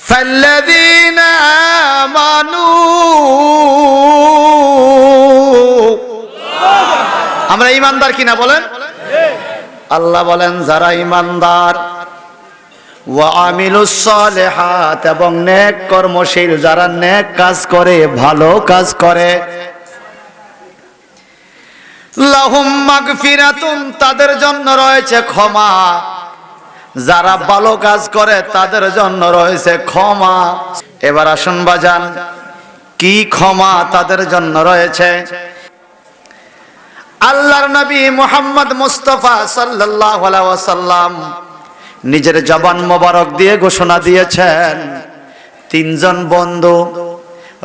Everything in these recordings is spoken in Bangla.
ফাল্লাযীনা আমানু, আমরা ঈমানদার কিনা বলেন? আল্লাহ বলেন যারা ঈমানদার, ওয়া আমিলুস সালিহাত, এবং নেক কর্মশীল, যারা নেক কাজ করে, ভালো কাজ করে, লাহুম মাগফিরাতুন, তাদের জন্য রয়েছে ক্ষমা। যারা ভালো কাজ করে তাদের জন্য রয়েছে ক্ষমা। এবার আসুন বাজান, কি ক্ষমা তাদের জন্য রয়েছে? আল্লাহর নবী মুহাম্মদ মুস্তাফা সাল্লাল্লাহু আলাইহি ওয়াসাল্লাম নিজের জবান মোবারক দিয়ে ঘোষণা দিয়েছেন, তিনজন বন্ধু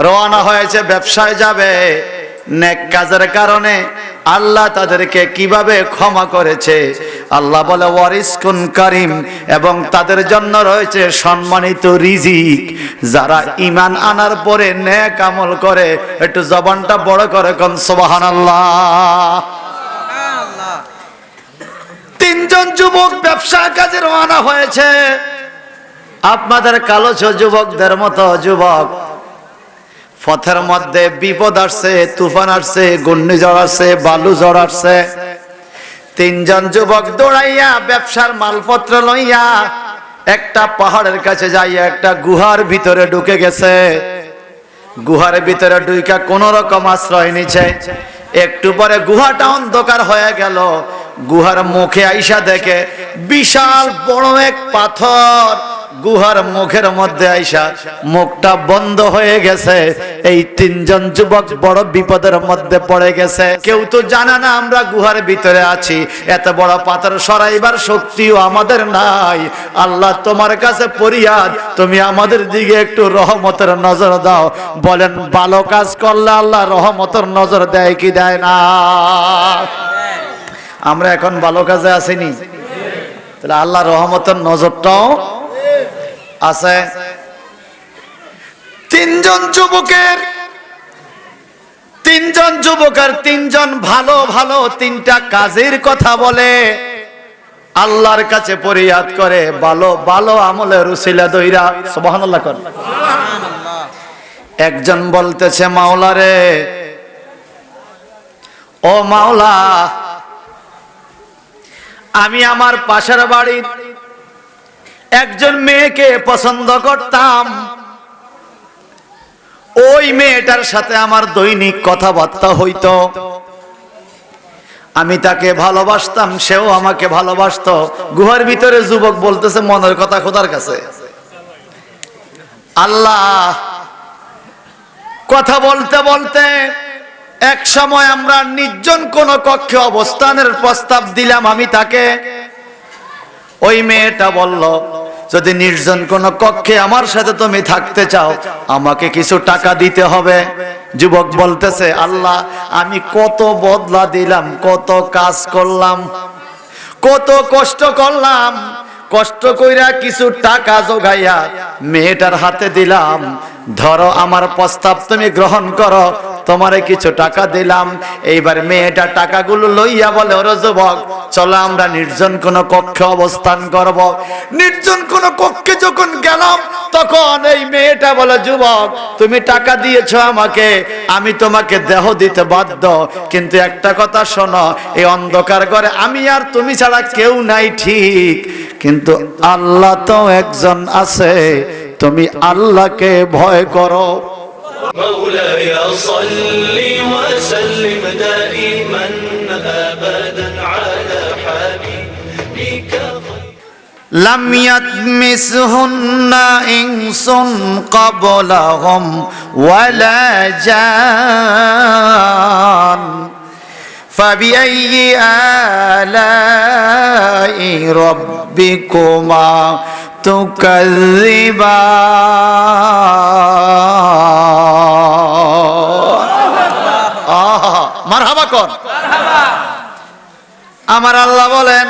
রওনা হয়েছে, ব্যবসায় যাবে। নেক কাজের কারণে আল্লাহ তাদেরকে কিভাবে ক্ষমা করেছে। আল্লাহ বলে ওয়ারিসকুন কারীম, এবং তাদের জন্য রয়েছে সম্মানিত রিজিক। যারা ঈমান আনার পরে নেক আমল করে, একটু জবানটা বড় করে কোন সুবহানাল্লাহ। তিনজন যুবক ব্যবসার কাজে রওনা হয়েছে। আপনাদের কালো যুবকদের মতো যুবক, পথের মধ্যে বিপদ আসছে, তুফান আসছে, ঘূর্ণিঝড় আসছে, বালু ঝড় আসছে। তিনজন যুবক দৌড়াইয়া ব্যবসার মালপত্র লইয়া একটা পাহাড়ের কাছে যাইয়া একটা গুহার ভিতরে ঢুকে গেছে। গুহার ভিতরে ঢুইকা কোন রকম আশ্রয় নিছে। একটু পরে গুহাটা অন্ধকার হয়ে গেল। গুহার মুখে আইসা দেখে বিশাল বড় এক পাথর গুহার মুখের মধ্যে আইসা মুখটা বন্ধ হয়ে গেছে। এই তিনজন যুবক বড় বিপদের মধ্যে পড়ে গেছে। কেউ তো জানে না আমরা গুহার ভিতরে আছি, এত বড় পাথর সরাইবার শক্তিও আমাদের নাই। আল্লাহ তোমার কাছে ফরিয়াদ, তুমি আমাদের দিকে একটু রহমতের নজর দাও। বলেন ভালো কাজ করলে আল্লাহ রহমতের নজর দেয় কি দেয় না? আমরা এখন ভালো কাজে আসিনি, তাহলে আল্লাহ রহমতের নজরটাও আছে। তিনজন যুবকের তিনজন ভালো ভালো তিনটা কাজের কথা বলে, আল্লাহর কাছে ফরিয়াদ করে, ভালো ভালো আমলের উসিলা দইরা সুবহানাল্লাহ কর। একজন বলতেছে, মাওলা রে, ও মাওলা, আমি আমার পাশের বাড়ির একজন মেয়েকে পছন্দ করতাম। ওই মেয়েটার সাথে আমার দৈনিক কথাবার্তা হইতো। আমি তাকে ভালোবাসতাম, সেও আমাকে ভালোবাসতো। গুহার ভিতরে যুবক বলতেছে মনের কথা খোদার কাছে। আল্লাহ, কথা বলতে বলতে এক সময় আমরা নির্জন কোন কক্ষে অবস্থানের প্রস্তাব দিলাম আমি তাকে। ওই মেয়েটা বলল, যদি নির্জন কোন কক্ষে আমার সাথে তুমি থাকতে চাও, আমাকে কিছু টাকা দিতে হবে। যুবক বলতেছে, আল্লাহ, আমি কত বদলা দিলাম, কত কাজ করলাম, কত কষ্ট করলাম, কষ্ট কইরা কিছু টাকা জোগাইয়া মেয়েটার হাতে দিলাম। ধরো আমার প্রস্তাব তুমি গ্রহণ করো, তোমারে কিছু টাকা দিলাম। এইবার মেয়েটা টাকাগুলো লইয়া বলে, ওরে যুবক, চলো আমরা নির্জন কোন কক্ষে অবস্থান করব। নির্জন কোন কক্ষে যখন গেলাম, তখন এই মেয়েটা বলে, যুবক, তুমি টাকা দিয়েছো আমাকে, আমি তোমাকে দেহ দিতে বাধ্য, কিন্তু একটা কথা শোনো, এই অন্ধকার ঘরে আমি আর তুমি ছাড়া কেউ নাই ঠিক, কিন্তু আল্লাহ তো একজন আছে, তুমি আল্লাহকে ভয় করো। مولاي صل وسلم دائما ابدا على حبيبك لم يطمسهن انس قبلهم ولا جان فبأي آلاء ربكما মারহাবা কর। আমার আল্লাহ বলেন,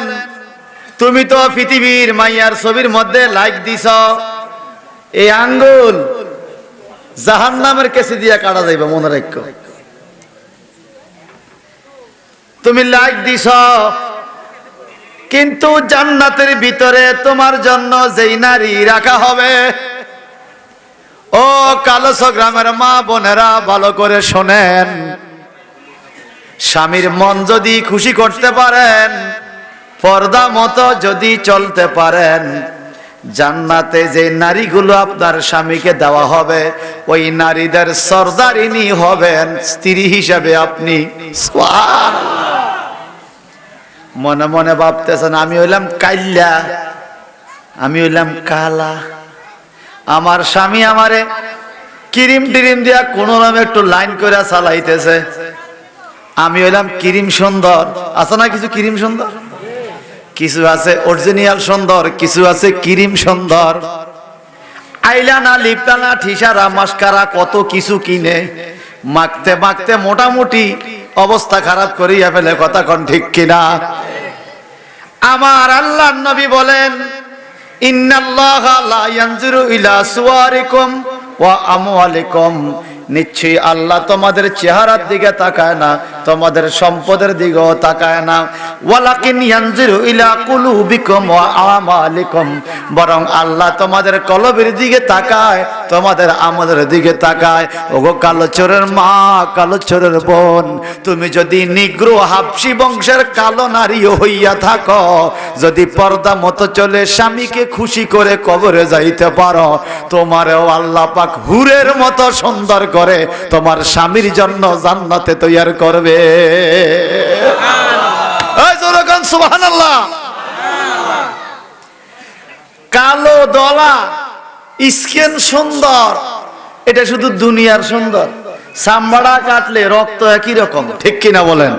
তুমি তো পৃথিবীর মাইয়ার ছবির মধ্যে লাইক দিছ, এই আঙ্গুল জাহান্নামের কেসে দিয়া কাটা যাইবে, মনে রাখো। তুমি লাইক দিছ, কিন্তু জান্নাতের ভিতরে তোমার জন্য যেই নারী রাখা হবে, কালসো গ্রামের মা বোনেরা ভালো করে শোনেন, স্বামীর মন যদি খুশি করতে পারেন, পর্দা মতো যদি চলতে পারেন, জান্নাতে যে নারীগুলো আপনার স্বামীকে দেওয়া হবে ওই নারীদের সর্দারিনী হবেন স্ত্রী হিসাবে আপনি। মনে মনে ভাবতেছেন আমি হইলাম কাইল্লা, আমি হইলাম কালা, আমার স্বামী আমারে ক্রিম টিরিম দিয়া কোন নামে একটু লাইন করে চালাইতেছে, আমি হইলাম ক্রিম সুন্দর। আছে না কিছু ক্রিম সুন্দর, কিছু আছে অরিজিনাল সুন্দর, কিছু আছে ক্রিম সুন্দর। আইলানা লিপটানা ঠিসারা মাস্কারা কত কিছু কিনে মাখতে মাখতে মোটামুটি অবস্থা খারাপ করিয়া ফেলে, কথা কোন ঠিক কিনা? আমার আল্লাহর নবী বলেন ইন্নাল্লাহা লা ইয়ানজুরু ইলা সুওয়ারিকুম ওয়া আমওয়ালিকুম, নিশ্চয়ই আল্লাহ তোমাদের চেহারার দিকে তাকায় না, তোমাদের সম্পদের দিকেও তাকায় না। ওয়ালাকিন ইয়ানজুরু ইলা কুলুবিকুম ওয়া আমালিকুম, বরং আল্লাহ তোমাদের কলবের দিকে তাকায়, তোমাদের আমলের দিকে তাকায়। ওগো কালো চোরের মা, কালো চোরের বোন, তুমি যদি নিগ্রো হাবশি বংশের কালো নারী হইয়া থাকো, যদি পর্দা মতো চলে স্বামীকে খুশি করে কবরে যাইতে পারো, তোমারও আল্লাহ পাক হুরের মতো সুন্দর করে তোমার স্বামীর জন্য জান্নাতে তৈয়ার করবে। সুবহানাল্লাহ। কালো দলা স্কিন সুন্দর, এটা শুধু দুনিয়ার সুন্দর, চামড়া কাটলে রক্ত একই রকম, ঠিক কিনা বলেন?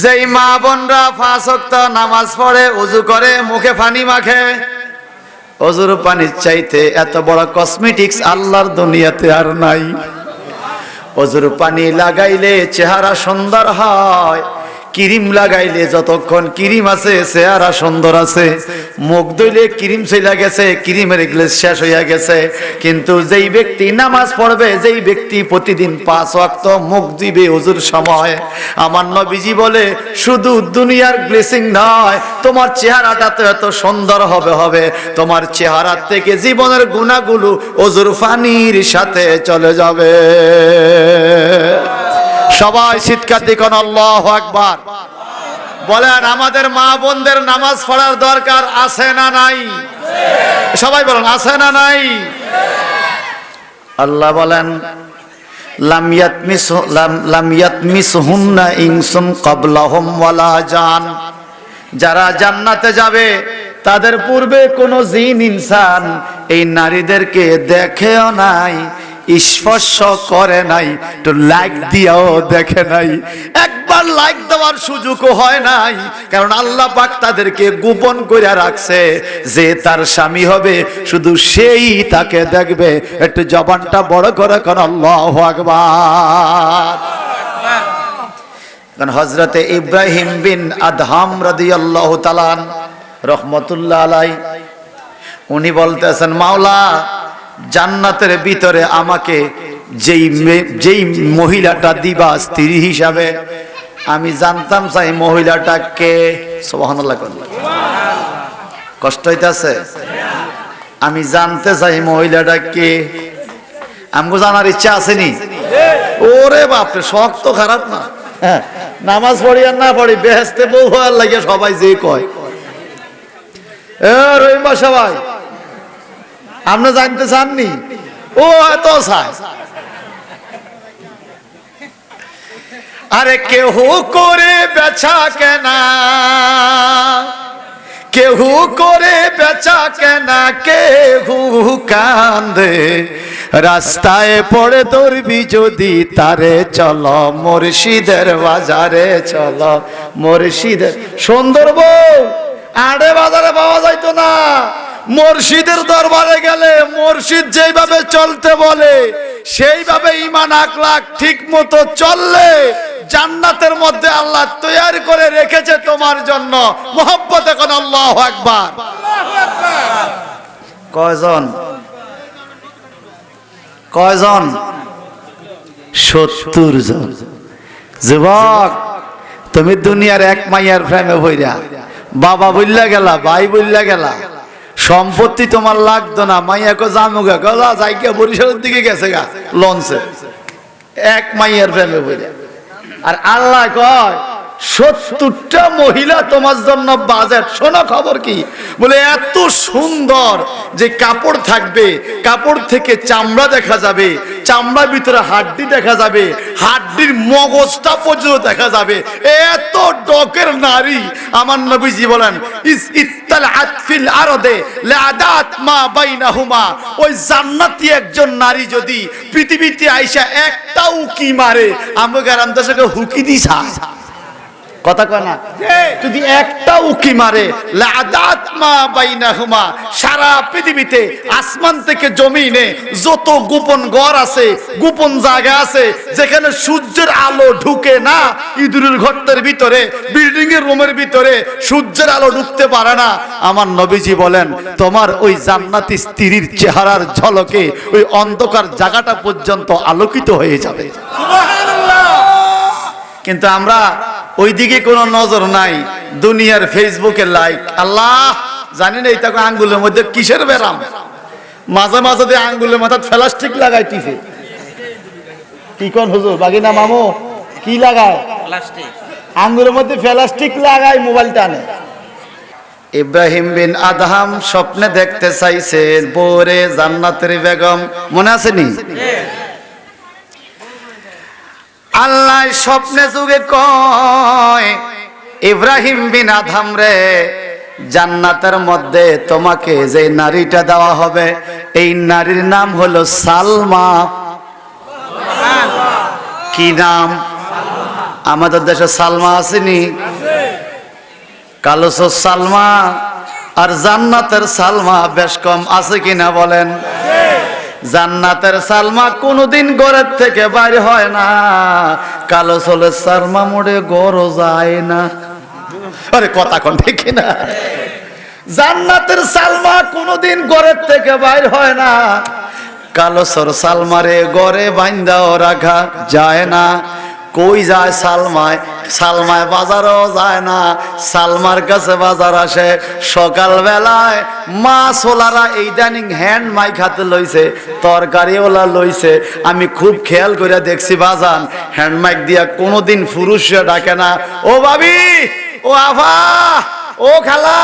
যেই মা বোনরা 5 ওয়াক্ত নামাজ পড়ে, ওযু করে, মুখে পানি মাখে, ওযুর পানির চাইতে এত বড় কসমেটিক্স আল্লাহর দুনিয়াতে আর নাই। ওযুর পানি লাগাইলে চেহারা সুন্দর হয়, ক্রিম লাগাইলে যতক্ষণ ক্রিম আছে চেহারা সুন্দর আছে, মুখ ধুইলে ক্রিম চইলা গেছে, ক্রিমের গ্লেজ শেষ হইয়া গেছে। কিন্তু যেই ব্যক্তি নামাজ পড়বে, যেই ব্যক্তি প্রতিদিন 5 ওয়াক্ত মুখ দিবে ওযুর সময়, আমার নবীজি বলে শুধু দুনিয়ার গ্লেসিং নয়, তোমার চেহারাটা তো এত সুন্দর হবে, তোমার চেহারা থেকে জীবনের গুনাহগুলো ওযুর পানির সাথে চলে যাবে। সবাই চিৎকার দিয়ে কোন আল্লাহু আকবার বলেন। আমাদের মা বোনদের নামাজ পড়ার দরকার আছে না নাই? সবাই বলেন আছে না নাই? আল্লাহ বলেন লাম ইয়াতমিসহুন্না ইনসুন ক্বাবলাহুম ওয়ালা জান, যারা জান্নাতে যাবে তাদের পূর্বে কোন জিন ইনসান এই নারীদেরকে দেখেও নাই, স্পর্শ করে নাই, তো লাইক দিয়াও দেখে নাই, একবার লাইক দেওয়ার সুযোগও হয় নাই, কারণ আল্লাহ পাক তাদেরকে গোপন করে রাখছে। যে তার স্বামী হবে শুধু সেই তাকে দেখবে। একটু জবানটা বড় করে কোন আল্লাহু আকবার। কারণ হযরতে ইব্রাহিম বিন আদহাম রাদিয়াল্লাহু তাআলা রহমাতুল্লাহ আলাইহি উনি বলতেছেন, মাওলা জান্নাতের ভিতরে আমাকে যেই মহিলাটা দিবা স্ত্রী হিসাবে, আমি জানতাম চাই মহিলাটা কে। সুবহানাল্লাহ। কষ্ট হইতাছে? আমি জানতে চাই মহিলাটা কে। আমগো জানার ইচ্ছা আসেনি? ওরে বাপরে, শখ তো খারাপ না। নামাজ পড়ি আর না পড়ি বেহেশতে বউ হওয়ার লাগে সবাই যে কয়। রহিম বাসা ভাই, আপনি জানতে চাননি? ও এত চায়। আরে কেহ করে বেচা কেনা, কেহ করে বেচা কেনা, কেহু কান্দে, রাস্তায় পড়ে ধরবি যদি তারে, চলো মুর্শিদের বাজারে, চলো মুর্শিদের। সুন্দর বউ আড়ে বাজারে পাওয়া যাইতো না, মুর্শিদের দরবারে গেলে মুর্শিদ যেইভাবে চলতে বলে সেইভাবে ঈমান আখলাক ঠিক মতো চললে জান্নাতের মধ্যে আল্লাহ তৈরি করে রেখেছে তোমার জন্য। মুহাব্বত এখন আল্লাহু আকবার। কয়জন? কয়জন? 70 জন। যুবক, তুমি দুনিয়ার এক মাইয়ার প্রেমে হইরা বাবা বললা গেলা, ভাই বললা গেলা, সম্পত্তি তোমার লাগতো না, মাইয়া কো জামুগা গলা যাইকে বরিশালের দিকে গেছে গা লঞ্চে, এক মাইয়ার প্রেমে বলে। আর আল্লাহ কয় 70টা মহিলা তোমার জন্য বাজেট। শোনো খবর কি, বলে এত সুন্দর যে কাপড় থাকবে, কাপড় থেকে চামড়া দেখা যাবে, চামড়ার ভিতরে হাড্ডি দেখা যাবে, হাড্ডির মগজটা পর্যন্ত দেখা যাবে, এত ডকের নারী। আমার নবীজি বলেন ইস ইত্তালাত ফিল আরদে লাদাত মা বাইনাহুমা, ওই জান্নাতি একজন নারী যদি পৃথিবীতে আইসা একটা উকি মারে, আমরা গ্রাম দেশে হুকি দিছা কথা কয় না, যদি একটা উকি মারে লাদাত মা বাইনাহুমা, সারা পৃথিবীতে আসমান থেকে জমিনে যত গোপন ঘর আছে, গোপন জায়গা আছে, যেখানে সূর্যের আলো ঢুকে না, ইঁদুরের ঘরের ভিতরে, বিল্ডিং এর রুমের ভিতরে সূর্যের আলো ঢুকতে পারে না, আমার নবীজি বলেন তোমার ওই জান্নাতি স্ত্রীর চেহারার ঝলকে ওই অন্ধকার জায়গাটা পর্যন্ত আলোকিত হয়ে যাবে। সুবহানাল্লাহ। কিন্তু আমরা ওইদিকে কোনো নজর নাই, দুনিয়ার ফেসবুকে লাইক। আল্লাহ জানি না এটা আঙ্গুলের মধ্যে কিসের ব্যারাম, মাঝে মাঝে দিয়ে আঙ্গুলের মাথা প্লাস্টিক লাগাই টিফে। কি কোন হুজুর বাগিনা মামু কি লাগায়? প্লাস্টিক আঙ্গুলের মধ্যে প্লাস্টিক লাগাই, মোবাইল টানে। ইব্রাহিম বিন আদহাম স্বপ্নে দেখতে চাইছেন বউরে জান্নাতের বেগম, মনে আছে নি? আল্লাহ স্বপ্নে যুগে কয় ইব্রাহিম বিন আদহাম রে, জান্নাতের মধ্যে তোমাকে যে নারীটা দেওয়া হবে এই নারীর নাম হলো সালমা। কি নাম? আমাদের দেশে সালমা আসেনি? কালো সালমা আর জান্নাতের সালমা বেশ কম আছে কিনা বলেন? জান্নাতের সালমা কোনদিন ঘরের থেকে বাইর হয় না, কালো চলের সালমা মোড়ে গড় যায় না। আরে কথা কোন ঠিক না? জান্নাতের সালমা কোনদিন ঘরের থেকে বাইর হয় না, কালো সর সালমারে ঘরে বাইন্দাও রাখা যায় না। কই যায় সালমায়? সালমায় বাজারও যায় না, সালমার কাছে বাজার আসে সকাল বেলায়। মাছ ওলারা ইদানিং হ্যান্ড মাইক হাতে লইছে, তরকারি ওলা লইছে। আমি খুব খেয়াল করে দেখছি বাজান, হ্যান্ড মাইক দিয়া কোনোদিন পুরুষরা ডাকে না, ও ভাবি, ও আভা, ও খালা,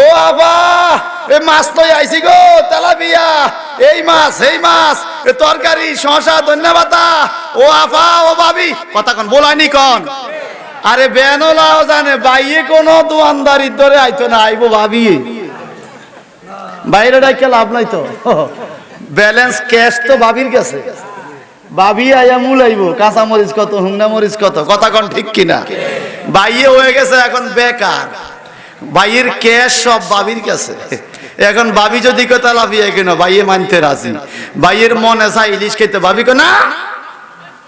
ও আবা, এ মাছ তো আইছি গো, তেলাপিয়া, এই মাছ, এই মাছ, এ তরকারি, শসা, ধন্যবাদ, ও আফা, ও ভাবি, কথা কোন বলাইনি কোন? আরে বেনলাও জানে বাইয়ে কোন দোয়ানদারি ধরে আইতো না, আইবো ভাবি, বাইরে ডাইকে লাভ নাই তো, ব্যালেন্স ক্যাশ তো ভাবির কাছে, ভাবি আইয়া মূলাইব কাঁচা মরিচ কত, হুংনা মরিচ কত, কথা কোন ঠিক কিনা? বাইয়ে হয়ে গেছে এখন বেকার, ভাইয়ের ক্যাশ সব ভাবির কাছে। এখন ভাবি যদি কথা লাফিয়ে কেন ভাইয়ে মানতে রাজি, ভাইয়ের মনে চাই ইলিশ খেতে, ভাবি কো না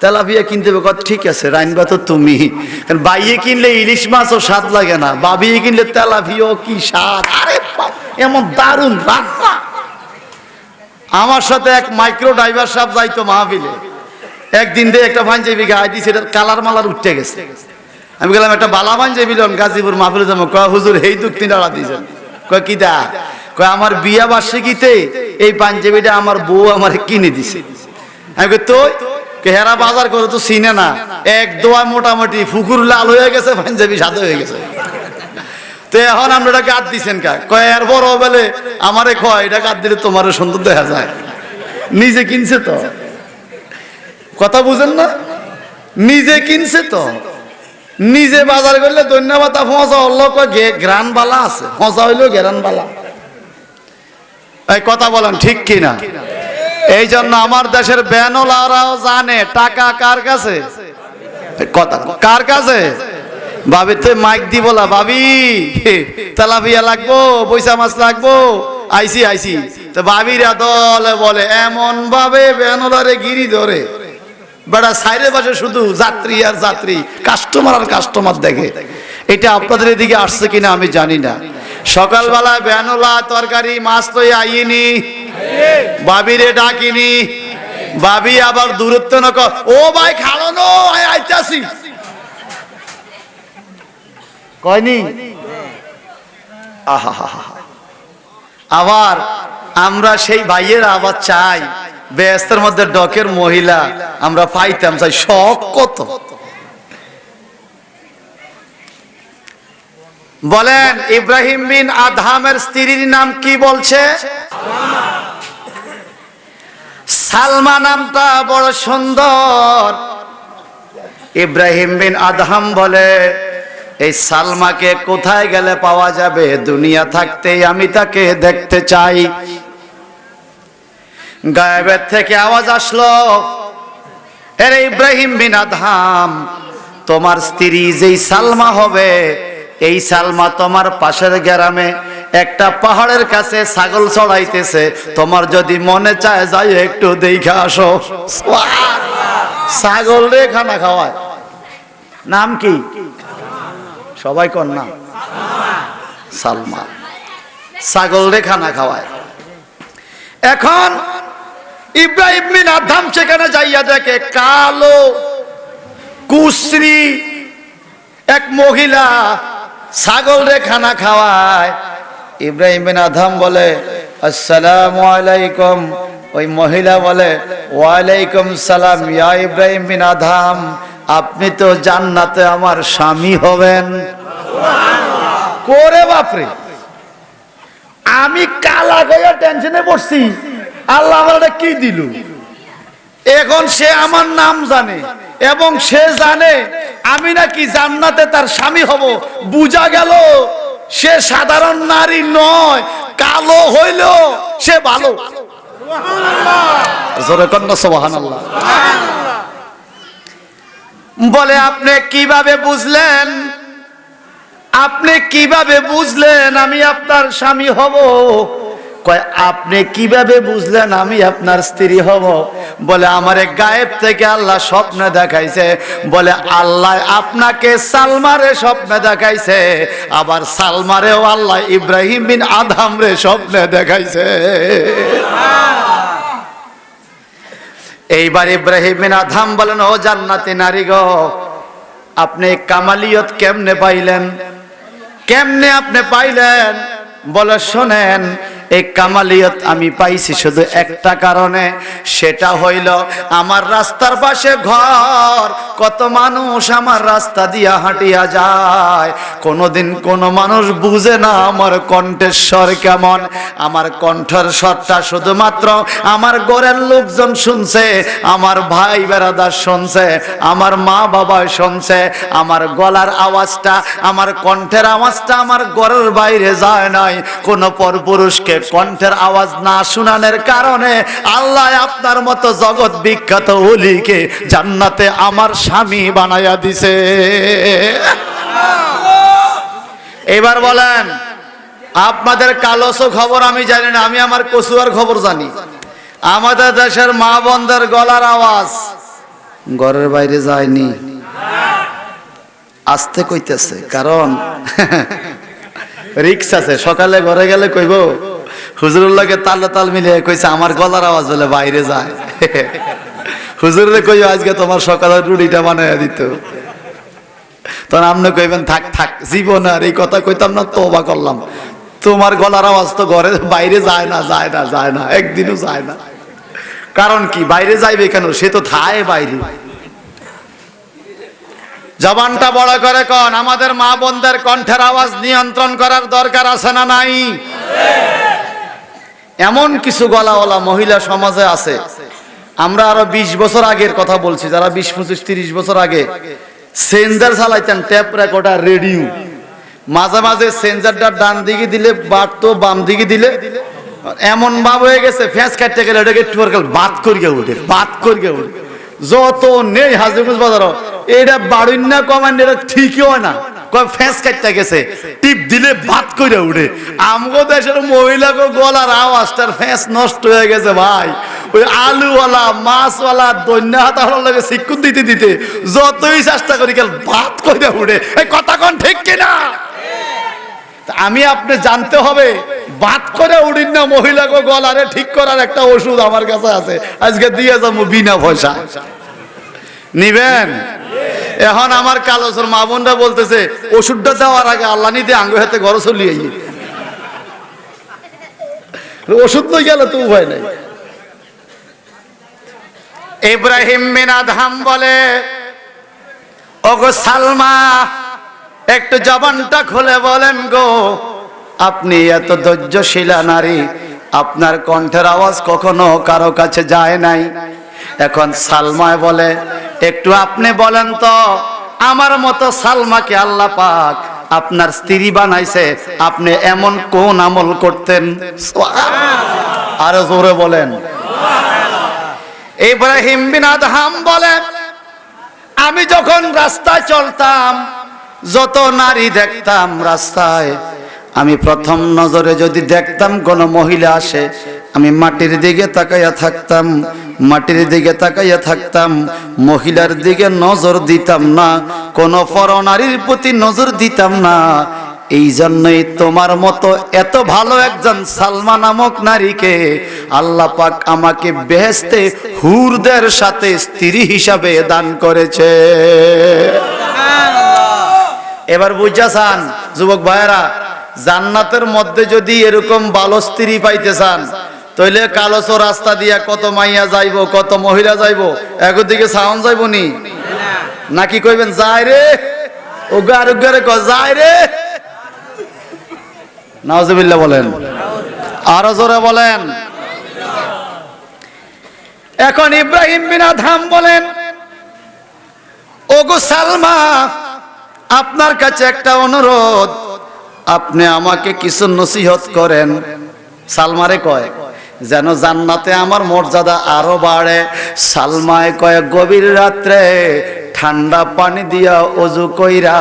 তেলাপিয়া কিনতে হবে, কথা ঠিক আছে রাইনবা তো তুমি। কারণ ভাইয়ে কিনলে ইলিশ মাছও স্বাদ লাগে না, ভাবি কিনলে তেলাপিয়াও কি স্বাদ, আরে এমন দারুণ রান্না। আমার সাথে এক মাইক্রো ড্রাইভার সাহেব যাইতো মাহফিলে, একদিন দিয়ে একটা পাঞ্জাবি গায়ে দিয়েছে, এটার কালার মালার উঠতে গেছে। আমি গেলাম একটা বালা পাঞ্জাবি দিলাম গাজীপুর মাহফিলে যাবো, কয় হুজুর এই দুঃখ তিনটা দিয়েছেন, কয় কি দা, কয় আমার বিয়া বার্ষিকীতে এই পাঞ্জাবিটা আমার বউ আমার কিনে দিছে। আমি কই তো হেরা বাজার করে তো চিনে না, এক দোয়া মোটামুটি ফুকুর লাল হয়ে গেছে, পাঞ্জাবি সাদা হয়ে গেছে। তো এখন আমরা এটা গাদ দিচ্ছেন কা, কয় এর বড় বেলে আমারে কয় এটা গাদ দিলে তোমার সুন্দর দেখা যায়, নিজে কিনছে তো, কথা বুঝেন না, নিজে কিনছে তো, নিজে বাজার করলে ধন্যবাদ ফসা হল, গ্রান বালা আছে, ফসা হইলেও গ্রান বালা। এই কথা বলেন ঠিক কিনা? এই জন্য আমার দেশের বেনলারাও জানে টাকা কার কাছে, কথা কার কাছে? ভাবি তো মাইক দি বলা, ভাবি তেলাপিয়া লাগবো, পয়সা মাছ লাগবো, আইসি আইসি, তো ভাবিরা দলে বলে এমন ভাবে বেনলারে গিরি ধরে, বেড়া সাইডের পাশে শুধু যাত্রী আর যাত্রী, কাস্টমার আর কাস্টমার দেখে। এটা আপনাদের এদিকে আসছে কিনা আমি জানি না। সকালবেলায় বেনলা তরকারি মাছ তো আইনি, ভাবিরে ডাকিনি, ভাবি আবার দূরত্ব না, ও ভাই খাড়ানো আইতাছি কয়নি। আহা, আবার আমরা সেই ভাইয়ের আবার চাই বেহেশতের মধ্যে ডকের মহিলা আমরা পাইতাম চাই, শখ কত। বলেন ইব্রাহিম বিন আদহামের স্ত্রীর নাম কি বলছে? সালমা নামটা বড় সুন্দর। ইব্রাহিম বিন আদহাম বলে এই সালমাকে কোথায় গেলে পাওয়া যাবে? দুনিয়া থাকতেই আমি তাকে দেখতে চাই। গায়েবের থেকে আওয়াজ আসলো, আরে ইব্রাহিম বিন আদহাম, তোমার স্ত্রী যেই সালমা হবে, এই সালমা তোমার পাশের গ্রামে একটা পাহাড়ের কাছে ছাগল চড়াইতেছে, তোমার যদি মনে চায় যাই একটু দেখে আসো। ছাগল রে খানা খাওয়ায়, নাম কি? সবাই কর না, সালমা। ছাগল রে খানা খাওয়ায়। এখন ইব্রাহিম বিন আদহাম সেখানে যাইয়া দেখে কালো কুশ্রী এক মহিলা ছাগল রে খানা খাওয়ায়। ইব্রাহিম বিন আদহাম বলে আসসালামু আলাইকুম। ওই মহিলা বলে ওয়ালাইকুম সালাম। ইয়া ইব্রাহিম বিন আদহাম, আপনি তো জান্নাতে আমার স্বামী হবেন। করে বাপরে, আমি কালা গয়া টেনশনে পড়ছি, আল্লাহ আমার কি দিল। এখন সে আমার নাম জানে এবং সে জানে আমি নাকি জান্নাতে তার স্বামী হব। বুঝা গেল সে সাধারণ নারী নয়, কালো হইল সে ভালো। জোরে কন্যা সুবহানাল্লাহ। বলে আপনি কিভাবে বুঝলেন? আপনি কিভাবে বুঝলেন আমি আপনার স্বামী হব? কয় আপনি কিভাবে বুঝলেন আমি আপনার স্ত্রী হব? বলে আমারে গায়েব থেকে আল্লাহ স্বপ্নে দেখাইছে। বলে আল্লাহ আপনাকে সালমারে স্বপ্নে দেখাইছে, আবার সালমারেও আল্লাহ ইব্রাহিম বিন আদহাম রে স্বপ্নে দেখাইছে। এইবার ইব্রাহিম বিন আদহাম বলেন ও জান্নাতি নারী গো, আপনি কামালিয়ত কেমনে পাইলেন? কেমনে আপনি পাইলেন? বলে শোনেন, এই কামালিয়ত আমি পাইছি শুধু একটা কারণে, সেটা হইল আমার রাস্তার পাশে ঘর। কত মানুষ আমার রাস্তা দিয়া হাঁটিয়া যায়, কোনোদিন কোনো মানুষ বুঝে না আমার কণ্ঠের স্বর কেমন। আমার কণ্ঠের স্বরটা শুধুমাত্র আমার ঘরের লোকজন শুনছে, আমার ভাই বেরাদার শুনছে, আমার মা বাবা শুনছে। আমার গলার আওয়াজটা, আমার কণ্ঠের আওয়াজটা আমার ঘরের বাইরে যায় নাই। কোন পরপুরুষকে কণ্ঠের আওয়াজ না শোনানোর কারণে আল্লাহ আপনার মতো জগৎ বিখ্যাত ওলিকে জান্নাতে আমার স্বামী বানায়া দিছে। এবার বলেন আপনাদের কালোসো খবর আমি জানি না, আমি আমার কচুয়ার খবর জানি। আমাদের দেশের মা বোনদের গলার আওয়াজ ঘরের বাইরে যায়নি, আসতে কইতেছে, কারণ রিক্স আছে। সকালে ঘরে গেলে কইব হুজুরুল্লাহকে তালে তাল মিলিয়ে কইছে আমার গলার আওয়াজ বলে বাইরে যায়। হুজুরে কইব আজকে তোমার সকালের রুটিটা বানাইয়া দিত, তখন আপনি কইবেন থাক থাক, জীবন আর এই কথা কইতাম না, তওবা করলাম। তোমার গলার আওয়াজ তো ঘরে বাইরে যায় না, যায় না, যায় না, একদিনও যায় না। কারণ কি? বাইরে যাইবে কেন? সে তো থায় বাইরে। জবানটা বড় করে কোন, আমাদের মা বোনদের কণ্ঠের আওয়াজ নিয়ন্ত্রণ করার দরকার আছে না নাই? এমন কিছু গলাওয়ালা মহিলা সমাজে আছে, আমরা আরো 20 বছর আগের কথা বলছি, যারা 20, 25, 30 বছর আগে সেন্সার চালাইতেন, টেপ রেকর্ডার, রেডিও, মাঝে মাঝে সেন্সারটা ডান দিকে দিলে বাড়তো, বাম দিকে দিলে এমন ভাব হয়ে গেছে ফ্যাঁস কাটতে গেলে ওটাকে বাদ করিয়া উঠে, বাদ করিয়া উঠে। যত নেই হাজিগঞ্জ বাজার এটা বাড়ুন না কমান্ড, এটা ঠিকই হয় না, ফ্যাঁস কাটতে গেছে, টিপ দিলে বাদ করে উঠে। আমগো দেশের মহিলাকে গলার আওয়াজটার ফ্যাঁস নষ্ট হয়ে গেছে ভাই। ওই আলুওয়ালা, মাছওয়ালা, দৈন্যা হাতাওয়ালার লাগে শিক্ষণ দিতে দিতে যতই চেষ্টা করি গেল বাদ করে উঠে। এই কথা কোন ঠিক কিনা? আমি আপনি জানতে হবে, বাদ করে উঠিন না মহিলাকে গলারে ঠিক করার একটা ওষুধ আমার কাছে আছে, আজকে দিয়ে যাবো বিনা পয়সা, নিবেন? এখন আমার কালোসর মা বোনরা বলতেছে ওষুধটা দেওয়ার আগে আল্লাহ নিতে আঙ্গ হাতে ঘর চলিয়ে। ওষুধ লই গেল তো উপায় নাই। ইব্রাহিম বিন আদহাম বলে, ওগো সালমা, একটু জবানটা খুলে বলেন গো, আপনি এত ধৈর্যশীলা নারী, আপনার কণ্ঠের আওয়াজ কখনো কারো কাছে যায় নাই। এখন সালমায় বলে, একটু আপনি বলেন তো, আমার মতো সালমাকে আল্লাহ পাক আপনার স্ত্রী বানাইছে, আপনি এমন কোন আমল করতেন? আরো জোরে বলেন। ইব্রাহিম বিন আদহাম বলে, আমি যখন রাস্তায় চলতাম, যত নারী দেখতাম রাস্তায়, আমি প্রথম নজরে যদি দেখতাম কোন মহিলা আসে, আমি মাটির দিকে তাকাইয়া থাকতাম, মাটির দিকে তাকাইয়া থাকতাম, মহিলার দিকে নজর দিতাম না, কোন পরনারীর প্রতি নজর দিতাম না। এই জন্যই তোমার মতো এত ভালো একজন সালমা নামক নারীকে আল্লাহ পাক আমাকে বেহেশতে হুরদের সাথে স্ত্রী হিসাবে দান করেছে। এবার বুঝাছান যুবক ভাইরা, জান্নাতের মধ্যে যদি এরকম ভালো স্ত্রী পাইতে চান, তাইলে কালোসো রাস্তা দিয়া কত মাইয়া যাইবো, কত মহিলা যাইবো, একদিকে সাউন্ড যাইবো নি নাকি কইবেন যায় রে ওগার ওগারে ক যায় রে? নাউজুবিল্লাহ বলেন, আরো জোরে বলেন। এখন ইব্রাহিম বিন আদহাম বলেন, ওগো সালমা, আপনার কাছে একটা অনুরোধ, আপনি আমাকে কিছু নসিহত করেন। সালমারে কয় যেন জান্নাতে আমার মর্যাদা আরো বাড়ে। সালমায় কয়, গভীর রাত্রে ঠান্ডা পানি দিয়া ওযু কইরা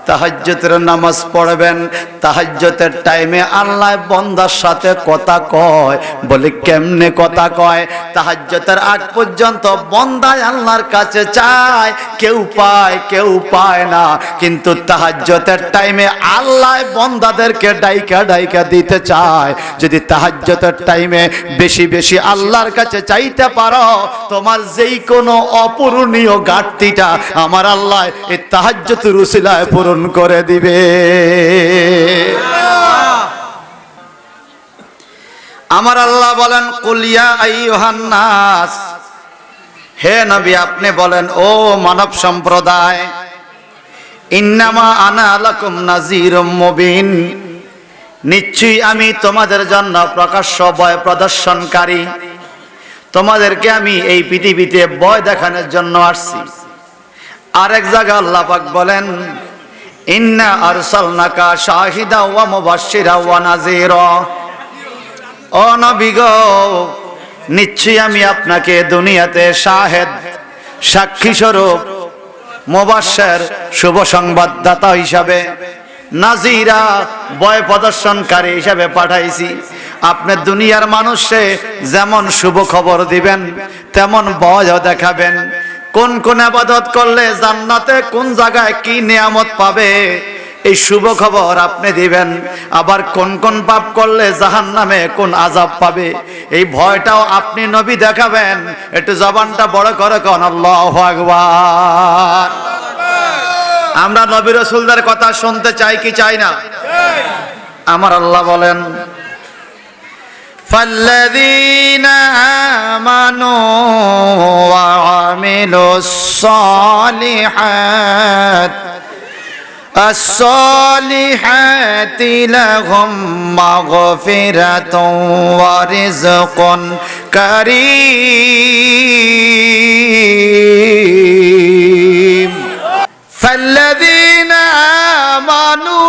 তাহাজ্জুদের নামাজ পড়বেন। তাহাজ্জুদের টাইমে আল্লাহ বান্দার সাথে কথা কয়। বলে কেমনে কথা কয়? তাহাজ্জুদের আগ পর্যন্ত বান্দা আল্লাহর কাছে চায়, কেউ পায় না, কিন্তু তাহাজ্জুদের টাইমে আল্লাহ বান্দাদেরকে ডাইকা ডাইকা দিতে চায়। যদি তাহাজ্জুদের টাইমে বেশি বেশি আল্লাহর কাছে চাইতে পারো, তোমার যেই কোনো অপূরণীয় ঘাটতিটা আমার আল্লাহ এই তাহাজ্জুদের উসিলায় পূরণ করে দিবে। আমার আল্লাহ বলেন, কুল ইয়া আইয়ুহান নাস, হে নবী আপনি বলেন, ও মানব সম্প্রদায়, ইন্নামা আনা লাকুম নাযীরুম মুবিন, নিশ্চয়ই আমি তোমাদের জন্য প্রকাশ্য ভয় প্রদর্শনকারী। তোমাদেরকে আমি এই পৃথিবীতে ভয় দেখানোর জন্য আসছি। আরেক জায়গায় আল্লাহ পাক বলেন, ইন্না আরসালনাকা শাহিদা ওয়া মুবাশশিরা ওয়া নাযীরা, ও নবী গো, নিশ্চয়ই আমি আপনাকে দুনিয়াতে শাহেদ সাক্ষী স্বরূপ, মুবাশশির শুভ সংবাদদাতা হিসাবে, নাযীরা ভয় প্রদর্শনকারী হিসাবে পাঠাইছি। আপনি দুনিয়ার মানুষে যেমন শুভ খবর দিবেন, তেমন ভয়ও দেখাবেন। কোন কোন ইবাদত করলে জান্নাতে কোন জায়গায় কি নিয়ামত পাবে, এই শুভ খবর আপনি দিবেন। আবার কোন কোন পাপ করলে জাহান্নামে কোন আযাব পাবে, এই ভয়টাও আপনি নবী দেখাবেন। একটু জবানটা বড় করে কোন আল্লাহু আকবার। আমরা নবী রাসূলদের কথা শুনতে চাই কি চাই না? আমার আল্লাহ বলেন, ফাল্লাযীনা আমানু ওয়া আমিলুস সালিহাত as-salihati lahum maghfiratun wa rizqun karim. ফাল্লাযীনা আমানু,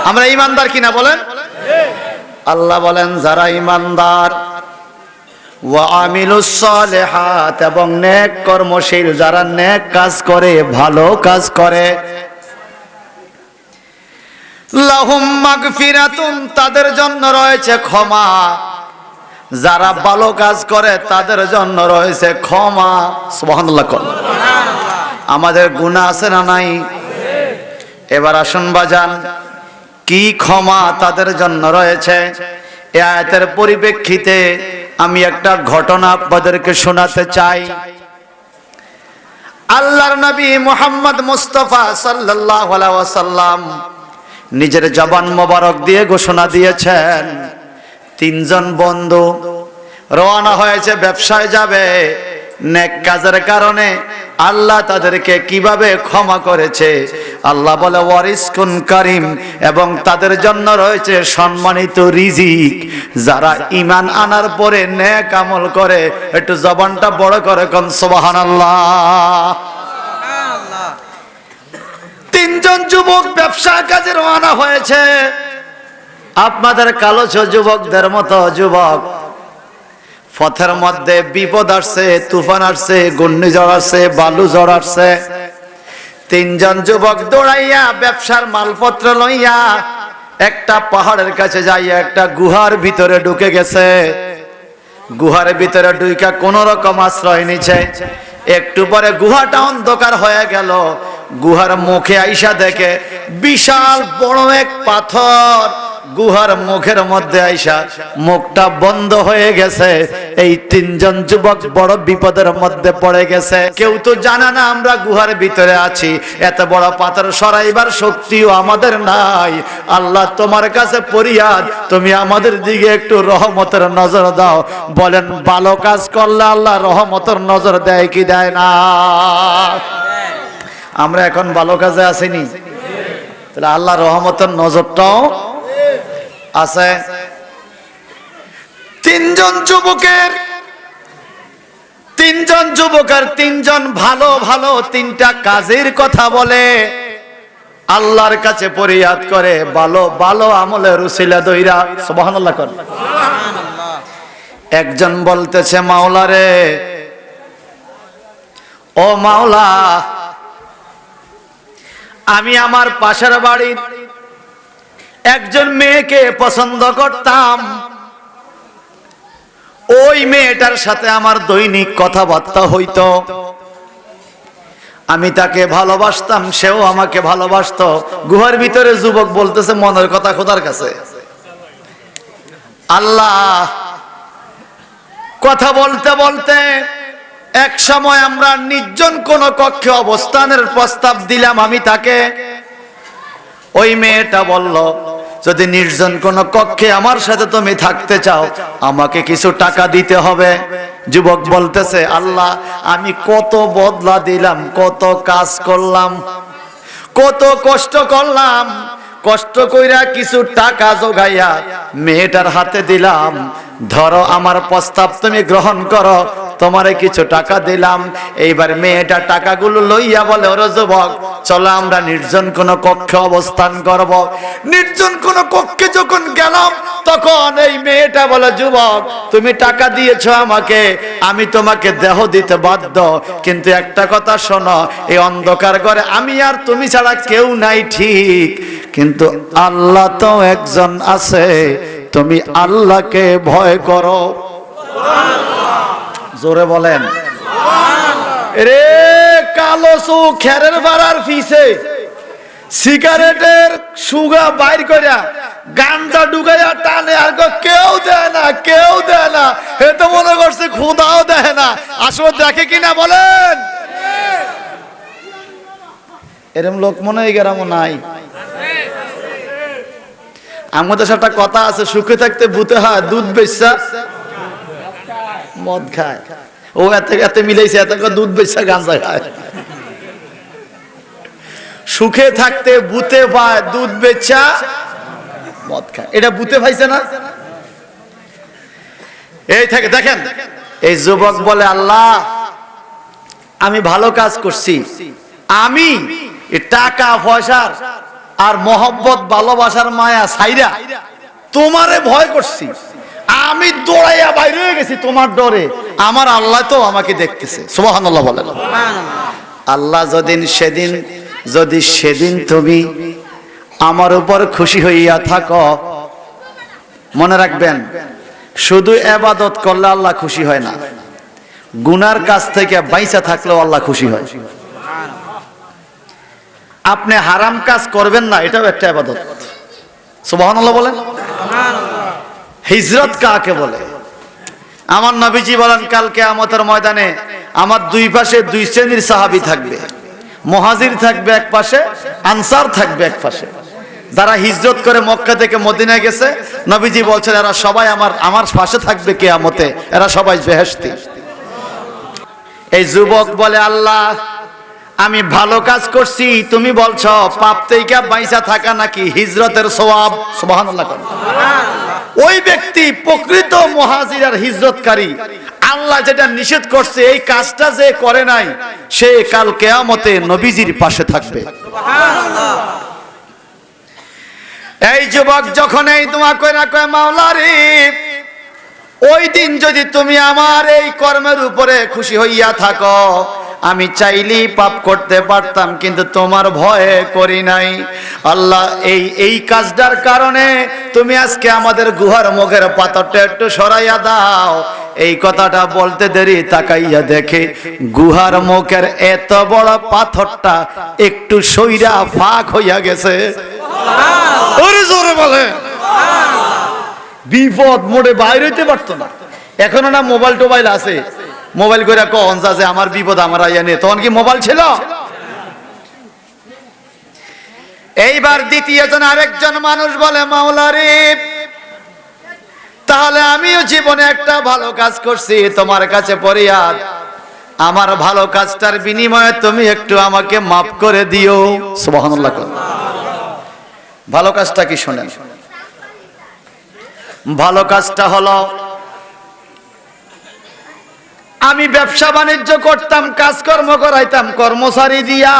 আমরা ঈমানদার কিনা বলেন? আল্লাহ বলেন যারা ঈমানদার, ওয়া আমিলুস সালিহাত, এবং নেক কর্মশীল, যারা নেক কাজ করে, ভালো কাজ করে, লাহুম মাগফিরাতুন, তাদের জন্য রয়েছে ক্ষমা। যারা ভালো কাজ করে তাদের জন্য রয়েছে ক্ষমা। সুবহানাল্লাহ। আমাদের গুনাহ আছে না নাই? এবার আসুন বাজান, কি ক্ষমা তাদের জন্য রয়েছে? এই আয়াতের পরিপ্রেক্ষিতে আমি একটা ঘটনা আপনাদেরকে শোনাতে চাই। আল্লাহর নবী মুহাম্মদ মুস্তাফা সাল্লাল্লাহু আলাইহি ওয়াসাল্লাম নিজের জবান মোবারক দিয়ে ঘোষণা দিয়েছেন, তিনজন বন্ধু রওনা হয়েছে, ব্যবসায় যাবে। নেক কাজের কারণে আল্লাহ তাদেরকে কিভাবে ক্ষমা করেছে। আল্লাহ বলে ওয়ারিসকুন কারিম, এবং তাদের জন্য রয়েছে সম্মানিত রিজিক। যারা ঈমান আনার পরে নেক আমল করে, একটু জবানটা বড় করে কোন সুবহানাল্লাহ। তিনজন যুবক ব্যবসার কাজে রওনা হয়েছে। আপনাদের কালো যুবকদের মতো যুবক, পথের মধ্যে বিপদ আসছে, তুফান আসছে, ঘূর্ণিঝড় আসছে, বালু ঝড় আসছে। তিনজন যুবক দৌড়াইয়া ব্যবসার মালপত্র লইয়া একটা পাহাড়ের কাছে যাইয়া একটা গুহার ভিতরে ঢুকে গেছে। গুহার ভিতরে ঢুইকা কোন রকম আশ্রয় নিছে। একটু পরে গুহাটা অন্ধকার হয়ে গেল। গুহার মুখে আইসা দেখে বিশাল বড় এক পাথর গুহার মুখের মধ্যে আইসা মুখটা বন্ধ হয়ে গেছে। এই তিনজন যুবক বড় বিপদের মধ্যে পড়ে গেছে। কেউ তো জানে না আমরা গুহার ভিতরে আছি, এত বড় পাথর সরাইবার শক্তিও আমাদের নাই। আল্লাহ তোমার কাছে ফরিয়াদ, তুমি আমাদের দিকে একটু রহমতের নজর দাও। বলেন ভালো কাজ করলে আল্লাহ রহমতের নজর দেয় কি দেয় না? আমরা এখন ভালো কাজে আসিনি, তাহলে আল্লাহ রহমতের নজরটাও আছে। তিনজন যুবকের তিনজন ভালো ভালো তিনটা কাজের কথা বলে, আল্লাহর কাছে ফরিয়াদ করে, ভালো ভালো আমলের উসিলা দইরা সুবহানাল্লাহ কর। একজন বলতেছে, মাওলা রে, ও মাওলা, আমি আমার পাশের বাড়ির একজন মেয়েকে পছন্দ করতাম। ওই মেয়েটার সাথে আমার দৈনিক কথাবার্তা হইতো। আমি তাকে ভালোবাসতাম, সেও আমাকে ভালোবাসতো। গুহার ভিতরে যুবক বলতেছে মনের কথা খোদার কাছে। আল্লাহ, কথা বলতে বলতে এক সময় আমরা নির্জন কোন কক্ষে অবস্থানের প্রস্তাব দিলাম আমি তাকে। ওই মেয়েটা বলল, যদি নির্জন কোন কক্ষে আমার সাথে তুমি থাকতে চাও, আমাকে কিছু টাকা দিতে হবে। যুবক বলতেছে, আল্লাহ, আমি কত বদলা দিলাম, কত কাজ করলাম, কত কষ্ট করলাম, কষ্ট কইরা কিছু টাকা জোগাইয়া মেয়েটার হাতে দিলাম। ধরো, আমার প্রস্তাব তুমি গ্রহণ করো, তোমারে কিছু টাকা দিলাম। এইবার মেয়েটা টাকাগুলো লইয়া বলে, ওরে যুবক, চলো আমরা নির্জন কোন কক্ষে অবস্থান করব। নির্জন কোন কক্ষে যখন গেলাম, তখন এই মেয়েটা বলে, যুবক, তুমি টাকা দিয়েছো আমাকে, আমি তোমাকে দেহ দিতে বাধ্য, কিন্তু একটা কথা শোনো, এই অন্ধকার ঘরে আমি আর তুমি ছাড়া কেউ নাই ঠিক, কিন্তু আল্লাহ তো একজন আছে, তুমি আল্লাহকে ভয় করো। জোরে বলেন। রে কালো সু খেরের বাড়ার ফিসে সিগারেটের সুগা বাইর করিয়া গাঞ্জা ঢুকাইয়া টানে, আর কেউ দেয় না, কেউ দেয় না। এ তো মনে করছে খোদাও দেয় না, আসলে দেখে কিনা বলেন? এরম লোক মনে হয় গ্রামও নাই। আমাদের একটা কথা আছে, সুখে থাকতে ভূতে হয়, দুধ বেচা মদ খায়। ও এতে মিলাইছে, এত দুধ বেচা গাঁজা খায়। সুখে থাকতে ভূতে পায়, দুধ বেচা মদ খায়। এটা ভূতে পাইছে না? এই থেকে দেখেন, এই যুবক বলে, আল্লাহ, আমি ভালো কাজ করছি, আমি টাকা পয়সার আর মহব্বত ভালোবাসার মায়া ছাইরা তোমারে ভয় করছি, আমি দৌড়াইয়া বাইরে হয়ে গেছি তোমার ডরে। আমার আল্লাহ তো আমাকে দেখতেছে। সুবহানাল্লাহ বলেন। আল্লাহ যদি সেদিন তুমি আমার উপর খুশি হইয়া থাকো, মনে রাখবেন, শুধু ইবাদত করলে আল্লাহ খুশি হয় না, গুনার কাছ থেকে বাইসা থাকলেও আল্লাহ খুশি হয়। আপনি হারাম কাজ করবেন না, এটাও একটা ইবাদত। সুবহানাল্লাহ বলেন। হিজরত কাকে বলে? আমার নবীজি বলেন, কাল কিয়ামতের ময়দানে আমার দুই পাশে দুই শ্রেণীর সাহাবী থাকবে। মুহাজির থাকবে এক পাশে, আনসার থাকবে এক পাশে। যারা হিজরত করে মক্কা থেকে মদিনায় গেছে, নবীজি বলছেন এরা সবাই আমার পাশে থাকবে কিয়ামতে, এরা সবাই বেহেশতি। এই যুবক বলে, আল্লাহ আমি ভালো কাজ করছি, তুমি বলছো পাপ থেকে বাইসা থাকা নাকি হিজরতের সওয়াব। সুবহানাল্লাহ। ওই ব্যক্তি প্রকৃত মুহাজির আর হিজরতকারী, আল্লাহ যেটা নিষেধ করছে এই কাজটা যে করে নাই, সে কাল কিয়ামতে নবীজির পাশে থাকবে। এই যুবক যখন এই দোয়া কইরা কয়, মাওলা রে, ওই দিন যদি তুমি আমার এই কর্মের উপরে খুশি হইয়া থাকো, আমি চাইলেই পাপ করতে পারতাম, কিন্তু তোমার ভয়ে করি নাই। আল্লাহ এই কাজটার কারণে তুমি আজকে আমাদের গুহার মুখের পাথরটা একটু সরাইয়া দাও। এই কথাটা বলতে দেরি তাকাইয়া দেখে গুহার মুখের এত বড় পাথরটা একটু সইরা ফাঁক হইয়া গেছে। ওরে জোরে বলে, বিপদ মোড়ে বাইরে হইতে পারতো না। এখনো না মোবাইল টোবাইল আছে, মোবাইল করে কন যে আমার বিপদ আমার আইয়া নে, তখন কি মোবাইল ছিল? এইবার দ্বিতীয় জন আরেকজন মানুষ বলে, মাওলা রে, তাহলে আমিও জীবনে একটা ভালো কাজ করছি, তোমার কাছে ফরিয়াদ, আমার ভালো কাজটার বিনিময়ে তুমি একটু আমাকে মাফ করে দিও। সুবহানাল্লাহ। ভালো কাজটা কি শুনেন? ভালো কাজটা হলো, আমি ব্যবসা বাণিজ্য করতাম, কাজকর্ম করাইতাম কর্মচারী দিয়া।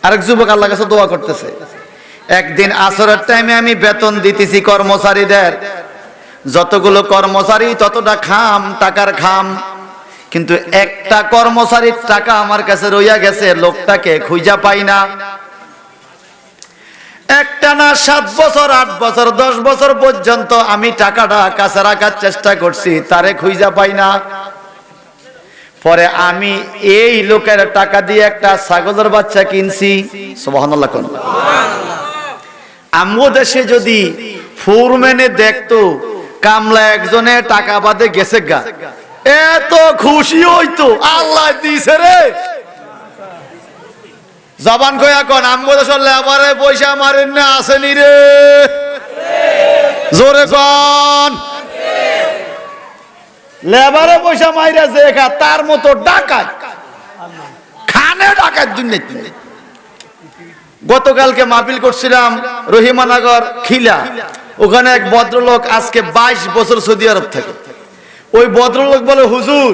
আরেক যুবক আল্লাহর কাছে দোয়া করতেছে, একদিন আসরের টাইমে আমি বেতন দিতেছি কর্মচারীদের, যতগুলো কর্মচারী ততটা খাম, টাকার খাম, কিন্তু একটা কর্মচারীর টাকা আমার কাছে রইয়া গেছে, লোকটাকে খুঁজা পাই না। একটা না 7 বছর, 8 বছর, 10 বছর পর্যন্ত আমি টাকাটা কাছে রাখার চেষ্টা করছি, তারে খুঁজা পাই না। পরে আমি এই লোকের টাকা দিয়ে একটা ছাগলের বাচ্চা কিনছি। সুবহানাল্লাহ। আমগো দেশে যদি ফোরম্যানে দেখতো কামলা একজনে টাকা বাদে গেছে গা, এত খুশি হইতো, আল্লাহ দিছে রে। জবান কয়া কোন আমগো দেশের লেবারে পয়সা মারেন না, আসেনি রে? জোরে কোন। লেবারে পয়সা মাইরা যে তার মতো ডাকাত খানে ডাকাত দুর্নীতি। গতকালকে মাহফিল করছিলাম রহিমানগর খিলা, ওখানে এক ভদ্রলোক আজকে 22 বছর সৌদি আরব থাকে। ওই ভদ্রলোক বলে, হুজুর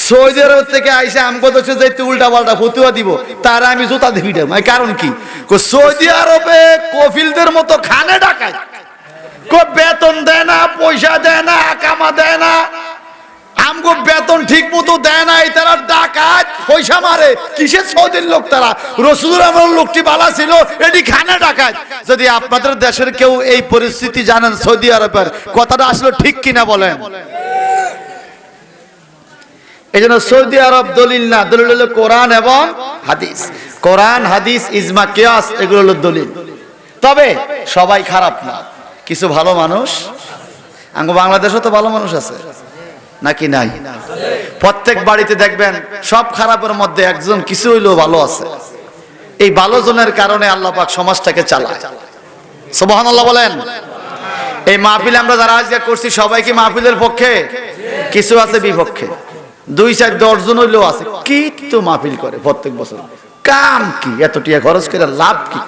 সৌদি আরব থেকে আইসে আমগো দেশে যাইতে উল্টা পাল্টা ফতুয়া দিব, তারা আমি জুতা দিবি না। কারণ কি? সৌদি আরবে কফিলদের মতো খানে ডাকাত, বেতন দেয় না, পয়সা দেয় না, কামা দেয় না, আমগো বেতন ঠিক মতো দেয় নাই, তারা ডাকাত, পয়সা মারে। কিসের সৌদির লোক তারা? রাসূলুল্লাহ আমার লোকটি বালা ছিল, এটি খানে ডাকাত। যদি আপনাদের দেশের কেউ এই পরিস্থিতি জানেন সৌদি আরবের, কথাটা আসলে ঠিক কিনা বলেন। এই জন্য সৌদি আরব দলিল না, দলিল হলো কোরআন এবং হাদিস। কোরআন, হাদিস, ইজমা, কিয়াস, এগুলো হলো দলিল। তবে সবাই খারাপ না, কিছু ভালো মানুষ। আমাদের বাংলাদেশও তো ভালো মানুষ আছে নাকি নাই? প্রত্যেক বাড়িতে দেখবেন সব খারাপের মধ্যে একজন কিছু হইলেও ভালো আছে। এই ভালো জনের কারণে আল্লাহ পাক সমাজটাকে চালায়। সুবহানাল্লাহ বলেন। এই মাহফিল আমরা যারা আজকে করছি সবাই কি মাহফিলের পক্ষে? কিছু আছে বিপক্ষে, 2-4-10 জন হইলেও আছে কি তো মাহফিল করে প্রত্যেক বছর। কাম কি? এত টাকা খরচ করে লাভ কি?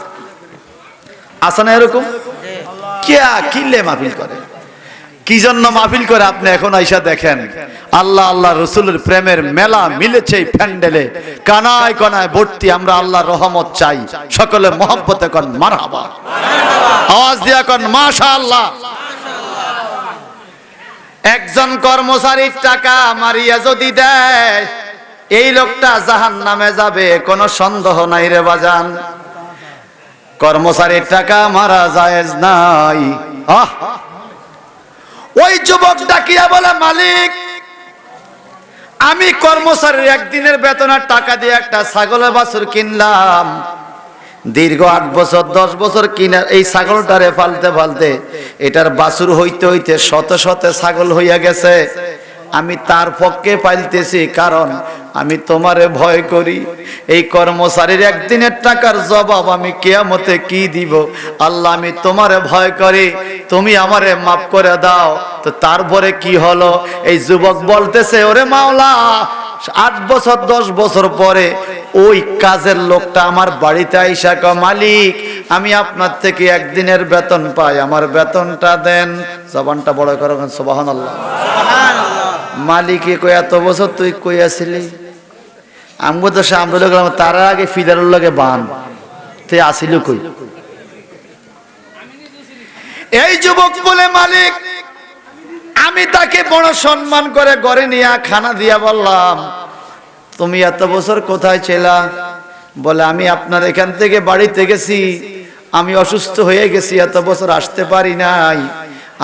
আছে না এরকম? কিয়া কিনলে মাহফিল করে, কি জন্য মাহফিল করে? আপনি এখন আইসা দেখেন, আল্লাহ আল্লাহ রসুলের প্রেমের মেলা মিলেছে এই প্যান্ডেলে, কানায় কানায় ভর্তি। আমরা আল্লাহর রহমত চাই, সকলে মহব্বতে কন মারহাবা, আওয়াজ দিয়া কন মাশাআল্লাহ। একজন কর্মচারীর টাকা মারিয়া যদি দেয়, এই লোকটা জাহান্নামে যাবে, কোনো সন্দেহ নাই রে বাজান। কর্মচারীর টাকা মারা জায়েজ নাই। ওই যুবক ডাকিয়া বলে, মালিক আমি কর্মচারীর একদিনের বেতনের টাকা দিয়ে একটা ছাগলের বাছুর কিনলাম, দীর্ঘ 8 বছর 10 বছর কিনা এই ছাগলটারে ফালতে ফালতে এটার বাছুর হইতে হইতে শত শত ছাগল হইয়া গেছে। আমি তার পক্ষে পাইতেছি, কারণ আমি তোমারে ভয় করি। এই কর্মচারীর একদিনের টাকার জবাব আমি কিয়ামতে কি দিব? আল্লাহ, আমি তোমারে ভয় করি, তুমি আমারে মাফ করে দাও। তো তারপরে কি হলো? এই যুবক বলতেছে, ওরে মাওলা, 8 বছর 10 বছর পরে ওই কাজের লোকটা আমার বাড়িতে আইসা কয়, মালিক, আমি আপনার থেকে একদিনের বেতন পাই, আমার বেতনটা দেন। জবানটা বড় করে সুবহানাল্লাহ। মালিকে কই, এত বছর তুই কই আসিলি? আমগো তো সামনে গেলাম, তার আগে ফিদারুল লাগে বান, তুই আসিল কই? এই যুবক বলে, মালিক, আমি তাকে বড় সম্মান করে ঘরে নিয়ে খানা দিয়া বললাম, তুমি এত বছর কোথায় ছিলা? বলে, আমি আপনার এখান থেকে বাড়িতে গেছি, আমি অসুস্থ হয়ে গেছি, এত বছর আসতে পারি নাই,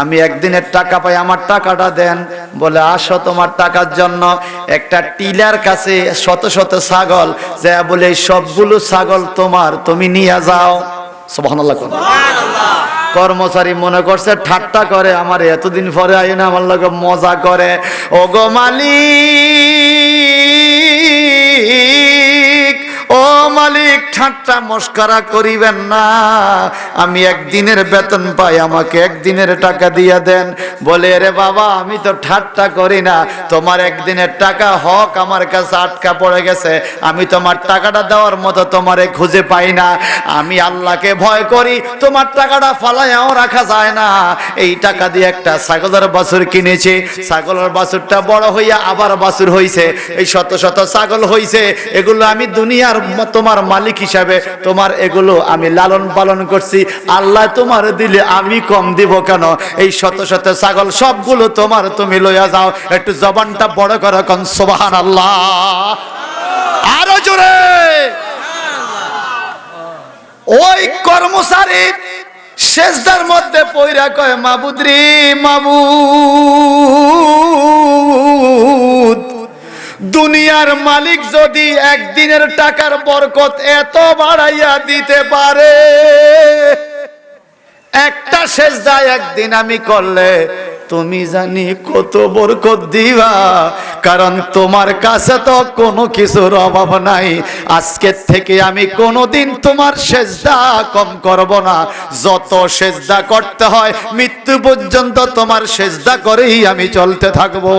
আমি একদিনের টাকা পাই, আমার টাকাটা দেন। বলে, আসো, তোমার টাকার জন্য একটা টিলার কাছে শত শত ছাগল, যা বলে সবগুলো ছাগল তোমার, তুমি নিয়ে যাও। সুবহানাল্লাহ। কর্মচারী মনে করছে ঠাট্টা করে, আমার এতদিন পরে আই না, আমার লগে মজা করে। ও গো মালিক, ও মালিক, ঠাট্টা মস্করা করিবেন না, আমি একদিনের বেতন পাই, আমাকে একদিনের টাকা দিয়া দেন। বলে, রে বাবা, আমি তো ঠাট্টা করি না, তোমার একদিনের টাকা হক আমার কাছে আটকা পড়ে গেছে, আমি তোমার টাকাটা দেওয়ার মতো তোমারে খুঁজে পাই না। আমি আল্লাহকে ভয় করি, তোমার টাকাটা ফালাইয়াও রাখা যায় না। এই টাকা দিয়ে একটা ছাগলের বাছুর কিনেছি, ছাগলের বাছুরটা বড় হইয়া আবার বাছুর হইছে, এই শত শত ছাগল হইছে, এগুলো আমি দুনিয়ার তোমার মালিক হিসাবে তোমার এগুলো আমি লালন পালন করছি। আল্লাহ তোমার দিলে আমি কম দিব কেন? এই শত শত ছাগল সবগুলো তোমার, তুমি লইয়া যাও। একটু জবানটা বড় করে কোন সুবহানাল্লাহ, আরো জোরে। ওই কর্মচারী সেজদার মধ্যে পইরা কয়, মাবুদ রে মাবুদ, দুনিয়ার মালিক যদি একদিনের টাকার বরকত এত বাড়াইয়া দিতে পারে, একটা সেজদা একদিন আমি করলে তুমি জানি কত বরকত দিবা, কারণ তোমার কাছে তো কোনো কিছুর অভাব নাই। আজকের থেকে আমি কোনোদিন তোমার সেজদা কম করব না, যত সেজদা করতে হয় মৃত্যু পর্যন্ত তোমার সেজদা করেই আমি চলতে থাকবো।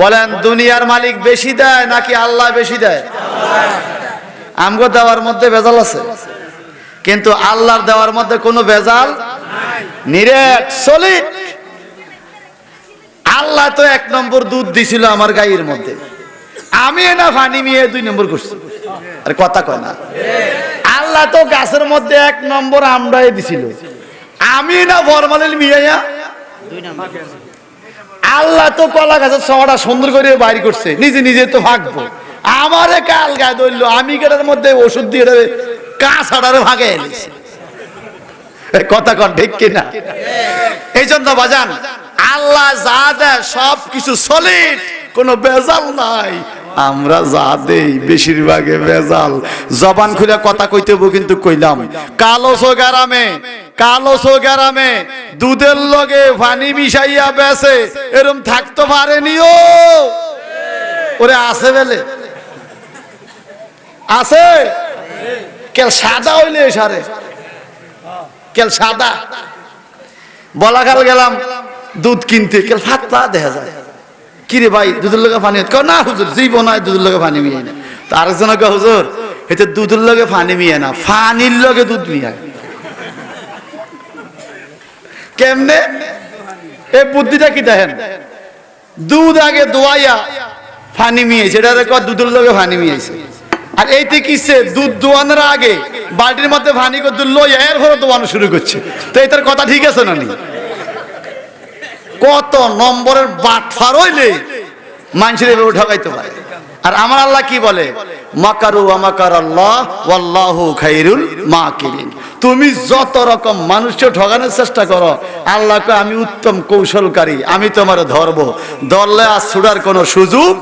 বলেন, দুনিয়ার মালিক বেশি দেয় নাকি আল্লাহ বেশি দেয়? আমগো দেওয়ার মধ্যে ভেজাল আছে, কিন্তু আল্লাহর দেওয়ার মধ্যে কোনো ভেজাল নিরেট সলিড। আল্লাহ তো 1 নম্বর দুধ দিছিল আমার গায়ের মধ্যে, আমি না পানি মিয়ে 2 নম্বর করছি। আরে কথা কয় না। আল্লাহ তো গাছের মধ্যে 1 নম্বর আমরাই দিছিল, আমি না ফরমালিন মিয়াইয়া 2 নম্বর। আল্লাহ তো কলা গাছের ছড়া সুন্দর করে বাইর করছে, নিজে নিজে তো ভাগবো, আমারে কাল গায়ে ধরলো, আমি গেটার মধ্যে ওষুধ দিয়ে কাছাড়ারে ভাগে এনেছি। কথা কন ঠিক কিনা? এই জন্য বাজান, আল্লাহ যা দেয় সব কিছু সলিড, কোনো ভেজাল নাই। আমরা যা দেই বেশিরভাগে ভেজাল। জবান খুলে কথা কইতে হবো, কিন্তু কইলাম, কালো গ্রামে দুধের লগে পানি মিশাইয়া বেছে, এরম থাকতে পারেনিও। ওরে আছে বেলে আছে, কেল সাদা হইলে সারে, কেল সাদা। বলাকাল গেলাম দুধ কিনতে, কেল ফাতলা দেখা যায়, কিরে ভাই দুধের লগে পানি? না হুজুর, জীবনায় দুধের লগে পানি মিয়ে না। তো আরেকজন হুজুর, এতে দুধের লগে পানি মিয়ে না, পানির লগে দুধ মিয়া। কেমনে? এই বুদ্ধিটা কি দেখেন, দুধ আগে দোয়াইয়া পানি মিয়েছে, এটা দুধের লগে পানি মিয়েছে। আর এইতে কিসে, দুধ দোয়ানোর আগে বালতির মধ্যে পানি করে দুধ লইয়া এরপরে দোয়ানো শুরু করছে। তো এটার কথা ঠিক আছে না? কত নম্বরের বাটফার হইলে মানুষের এভাবে ঠকাইতে পারে। আর আমার আল্লাহ কি বলে, মাকারু ওয়া মাকারাল্লাহ ওয়াল্লাহু খায়রুল মাকিরিন। তুমি যত রকম মানুষকে ঠকানোর চেষ্টা করো, আল্লাহ কয় আমি উত্তম কৌশলকারী, আমি তোমার ধরবো, ধরলে আর ছুড়ার কোনো সুযোগ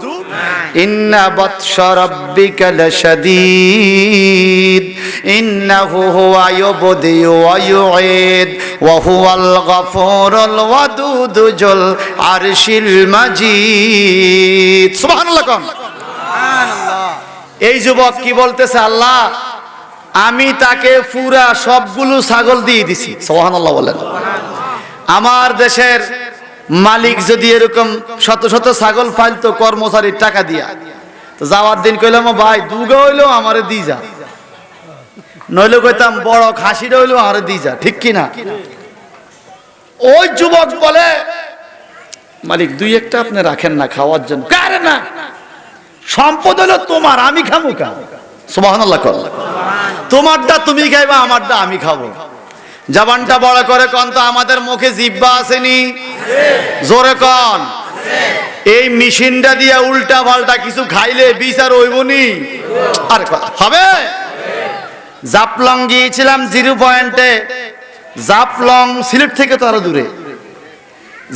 ইন্না বাতশা রাব্বিকা লাশাদীদ ইন্নাহু হুয়া ইউবদিউ ওয়া ইউঈদ ওয়া হুয়াল গফুরুল ওয়াদুদ যুল আরশিল মাজিদ। সুবহানাল্লাহ। সুবহানাল্লাহ। এই যুবক কি বলতেছে, আল্লাহ আমি তাকে পুরা সবগুলো ছাগল দিয়ে দিছি। সুবহানাল্লাহ বলেন। আমার দেশের মালিক যদি এরকম শত শত ছাগল পালতো কর্মচারীর টাকা দিয়া, তো যাওয়ার দিন কইলাম ভাই দুগা হইলেও আমারে দি যা, নইলে কইতাম বড় খাসিটা হইলেও আমারে দি যা, ঠিক কিনা? ওই যুবক বলে মালিক দুই একটা আপনি রাখেন না খাওয়ার জন্য। কারে না, সম্পদ হলো তোমার, আমি খাবো কা? সুবহানাল্লাহ। তোমারটা তুমি খাইবা, আমারটা আমি খাবো। জবানটা বড় করে কন তো, আমাদের মুখে জিহ্বা আসেনি? জোরে কন। এই মেশিনটা দিয়া উল্টা পাল্টা কিছু খাইলে বিচার হইবনি? আর হবে? জাফলং গিয়েছিলাম 0 পয়েন্টে। জাফলং সিলেট থেকে তো আরো দূরে।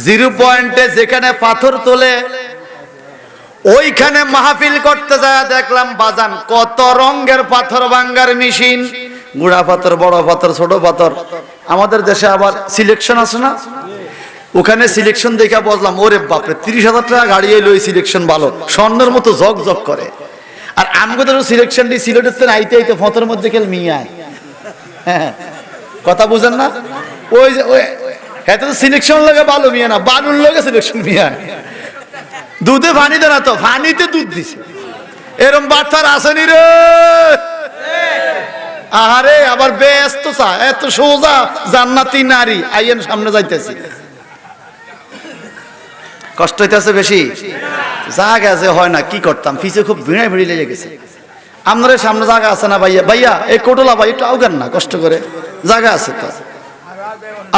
0 পয়েন্টে যেখানে পাথর তোলে ওইখানে মাহফিল করতে যায় দেখলাম বাজান কত রঙের পাথর ভাঙ্গার মেশিন, গুড়া পাথর, বড় পাথর, ছোট পাথর। আমাদের দেশে আবার সিলেকশন আছে না, ওখানে সিলেকশন দেখে বুঝলাম ওরে বাপরে 30,000 টাকা গাড়ি এলো, ওই সিলেকশন ভালো, স্বর্ণের মতো জগ জগ করে। আর আমাদের সিলেকশন দিয়ে সিলেটের তো আইতে আইতে ফতর মধ্যে খেল মিয়া। হ্যাঁ, কথা বুঝেন না? ওই যে ওই এত সিলেকশন লাগে ভালো মিয়া না, বালুর লাগে সিলেকশন মিয়া। দুধে পানি দেয় না তো, পানিতে দুধ দিছে, এরম বাচ্চার আসেনি রে। আহারে আবার ব্যস্ত চা, এত সোজা জান্নাতি নারী আইয়েন সামনে যাইতেছি, কষ্ট হইতেছে বেশি। জায়গা আছে হয় না, কি করতাম, ফিসে খুব ভিড়াই ভিড়ি লেগে গেছে। আপনার সামনে জায়গা আছে না ভাইয়া? ভাইয়া এই কোটলা ভাই একটু আউগান না, কষ্ট করে, জায়গা আছে তো,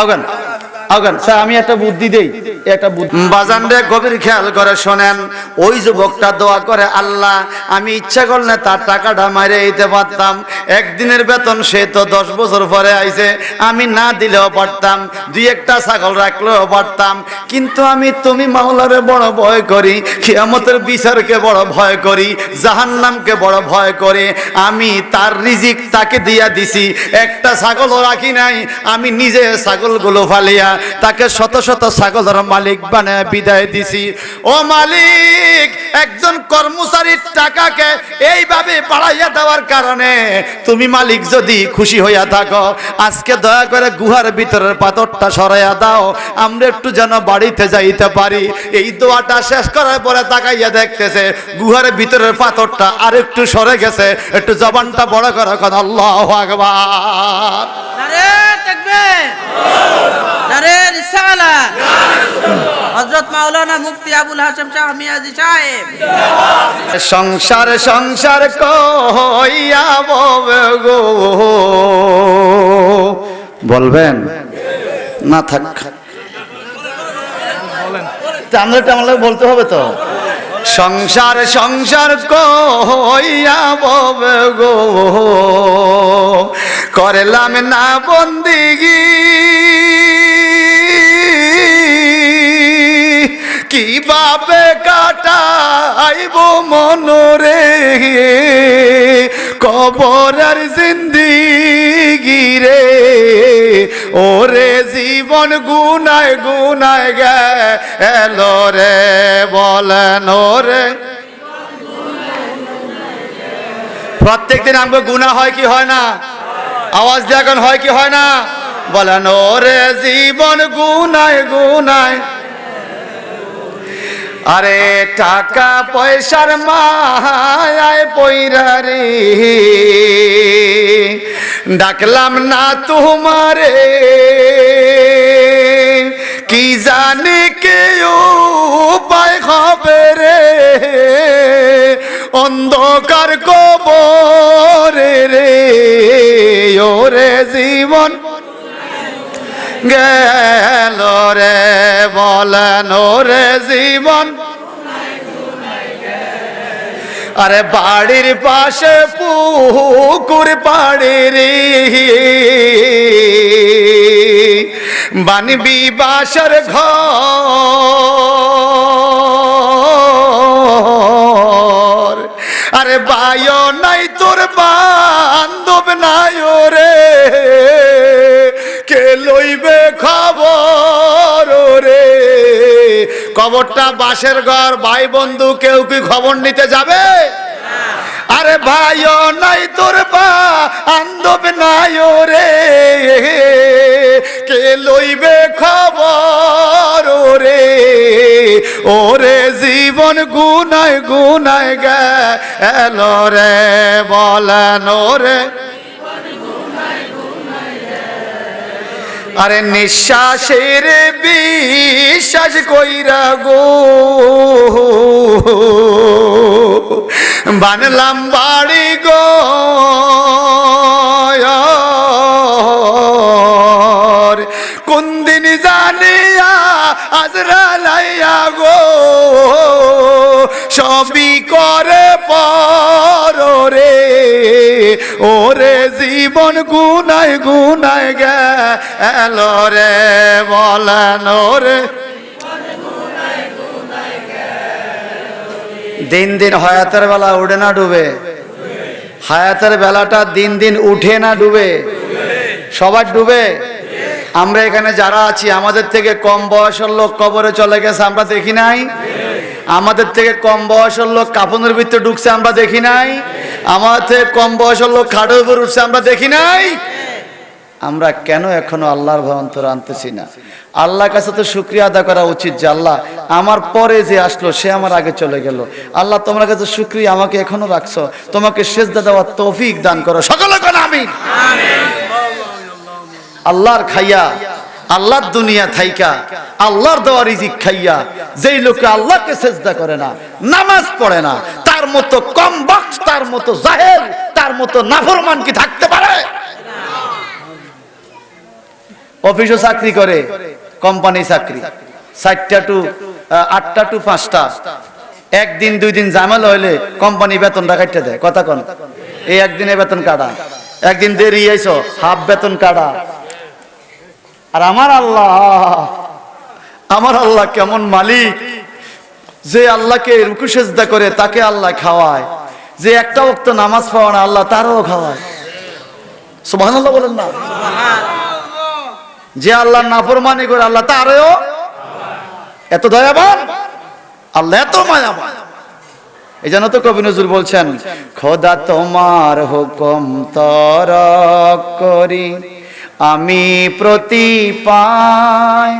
আউগান আউগান। স্যার আমি একটা বুদ্ধি দেই, একটা বাজান রে গভীর খেয়াল করে শোনেন। ওই যুবকটা দোয়া করে, আল্লাহ আমি ইচ্ছা করলে তার টাকাটা মাইরে দিতে পারতাম, একদিনের বেতন সে তো 10 বছর পরে আইছে, আমি না দিলেও পারতাম, 2-1টা ছাগল রাখলেও পারতাম, কিন্তু আমি তুমি মাওলারে বড় ভয় করি, কিয়ামতের বিচারকে বড় ভয় করি, জাহান্নামকে বড় ভয় করে, আমি তার রিজিক তাকে দিয়া দিছি, একটা ছাগলও রাখি নাই, আমি নিজে ছাগলগুলো ফালিয়া তাকে শত শত ছাগলের মালিক বানায় বিদায় দিছি। ও মালিক, একজন কর্মচারীর টাকাকে এইভাবে বাড়াইয়া দেওয়ার কারণে তুমি মালিক যদি খুশি হইয়া থাকো, আজকে দয়া করে গুহার ভিতরের পাথরটা সরাইয়া দাও, আমরা একটু যেন বাড়িতে যাইতে পারি। এই দোয়াটা শেষ করার পরে তাকাইয়া দেখতেছে গুহার ভিতরের পাথরটা আর একটু সরে গেছে। একটু জবানটা বড় করে কথা আল্লাহু আকবার। নারে তাকবীর, নারে রিসালাত। হযরত মাওলানা মুফতি আবুল হাশেম শাহ মিয়াজি সাহেব। সংসার সংসার কইয়া ববে গো, বলবেন না? থাক, আমরা বলতে হবে তো। সংসার সংসার কইয়া ববে গো, করলাম না বন্দিগি, কিভাবে কাটাইব মনরে কবরের জিন্দিগি রে, ওরে জীবন গুনায় গুনায় গেল রে, বলেন ওরে। প্রত্যেকদিন আমাকে গুনাহ হয় কি হয় না? আওয়াজ দিয়ে এখন হয় কি হয় না? বলেন ওরে জীবন গুনায় গুনায়। আরে টাকা পয়সার মায়ায় পয়রা রে, ডাকলাম না তোমারে, কি জানি কে উপায় হবে রে, অন্ধকার কবরে রে, ওরে জীবন গেল রে, বলেন ওরে জীবন। আরে বাড়ির পাশে পুকুর পাড়ে রে বানবি বাসার ঘর আরে বায়ো নাই তোর বান্ধব নাই রে কে লইবে খবর রে কবরটা বাসের ঘর ভাই বন্ধু কেউ কি খবর নিতে যাবে আরে ভাইও নাই তোর বান্ধব নাই রে কে লইবে খবর রে ওরে জীবন গুনায় গুনায় গেল রে বলেন রে আরে নিঃশ্বাসের বিশ্বাস কইরা গো বানলাম বাড়ি গো কোন দিন জানিয়া আজরালাইয়া গো সবই করে পর রে ওরে জীবন গুনায় গুনায় গেল রে বলেন রে দিন দিন হায়াতের বেলা উঠে না ডুবে হায়াতের বেলাটা দিন দিন উঠে না ডুবে সবার ডুবে আমরা এখানে যারা আছি আমাদের থেকে কম বয়সের লোক কবরে চলে গেছে আমরা দেখি নাই আমাদের থেকে কম বয়সের লোক কাফনের ভিতরে ঢুকছে আমরা দেখি নাই আমাদের থেকে কম বয়সের লোক খাটের উপর উঠছে আমরা দেখি নাই আমরা কেন এখনো আল্লাহর ভয় অন্তরে আনতেছি না আল্লাহর কাছে তো শুকরিয়া আদায় করা উচিত যে আল্লাহ আমার পরে যে আসলো সে আমার আগে চলে গেল আল্লাহ তোমার কাছে শুকরিয়া আমাকে এখনো রাখছো তোমাকে সেজদা দেওয়ার তৌফিক দান করো সকলে কোন আমিন আল্লাহর খাইয়া আল্লাহর দুনিয়া থাইকা আল্লাহর দেওয়া রিজিক খাইয়া যেই লোকে আল্লাহকে সেজদা করে না নামাজ পড়ে না তার মতো কম বক্স তার মতো জাহেল তার মতো নাফরমান কি থাকতে পারে অফিসে চাকরি করে কোম্পানি চাকরি 4টা টু 8টা টু 5টা একদিন দুই দিন ঝামেলা হইলে কোম্পানি বেতনটা কাটতে দেয় কথা কোন এই একদিনে বেতন কাটা একদিন দেরি আইছো হাফ বেতন কাটা আর আমার আল্লাহ কেমন মালিক যে আল্লাহকে রুকু সেজদা করে তাকে আল্লাহ খাওয়ায় যে একটা ওয়াক্ত নামাজ পড়ে না আল্লাহ তারও খাওয়ায় সুবহানাল্লাহ বলেন না যে আল্লাহর নাফরমানি করে আল্লাহ তারও এত দয়াবান আল্লাহ এত মায়াবান এই জন্য তো কবি নজরুল বলছেন খোদা তোমার হুকুম তরক করি আমি প্রতি পাই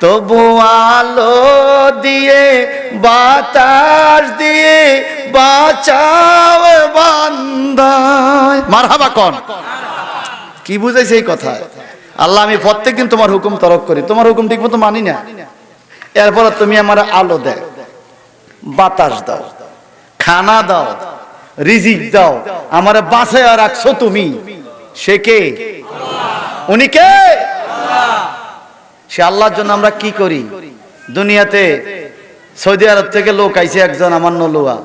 তবু আলো দিয়ে বাতাস দিয়ে বাঁচাও বান্দায় মারহাবা কোন কি বুঝাইছে এই কথা আল্লাহ আমি প্রত্যেকদিন তোমার হুকুম তরক করি তোমার হুকুম ঠিক মতো মানি না এরপর তুমি আমার আলো দাও বাতাস দাও খানা দাও রিজিক দাও আমারে বাঁচায় রাখছো তুমি সে কে উনি কে সে আল্লাহর জন্য আমরা কি করি দুনিয়াতে সৌদি আরব থেকে লোক আইছে একজন আমার নলুয়া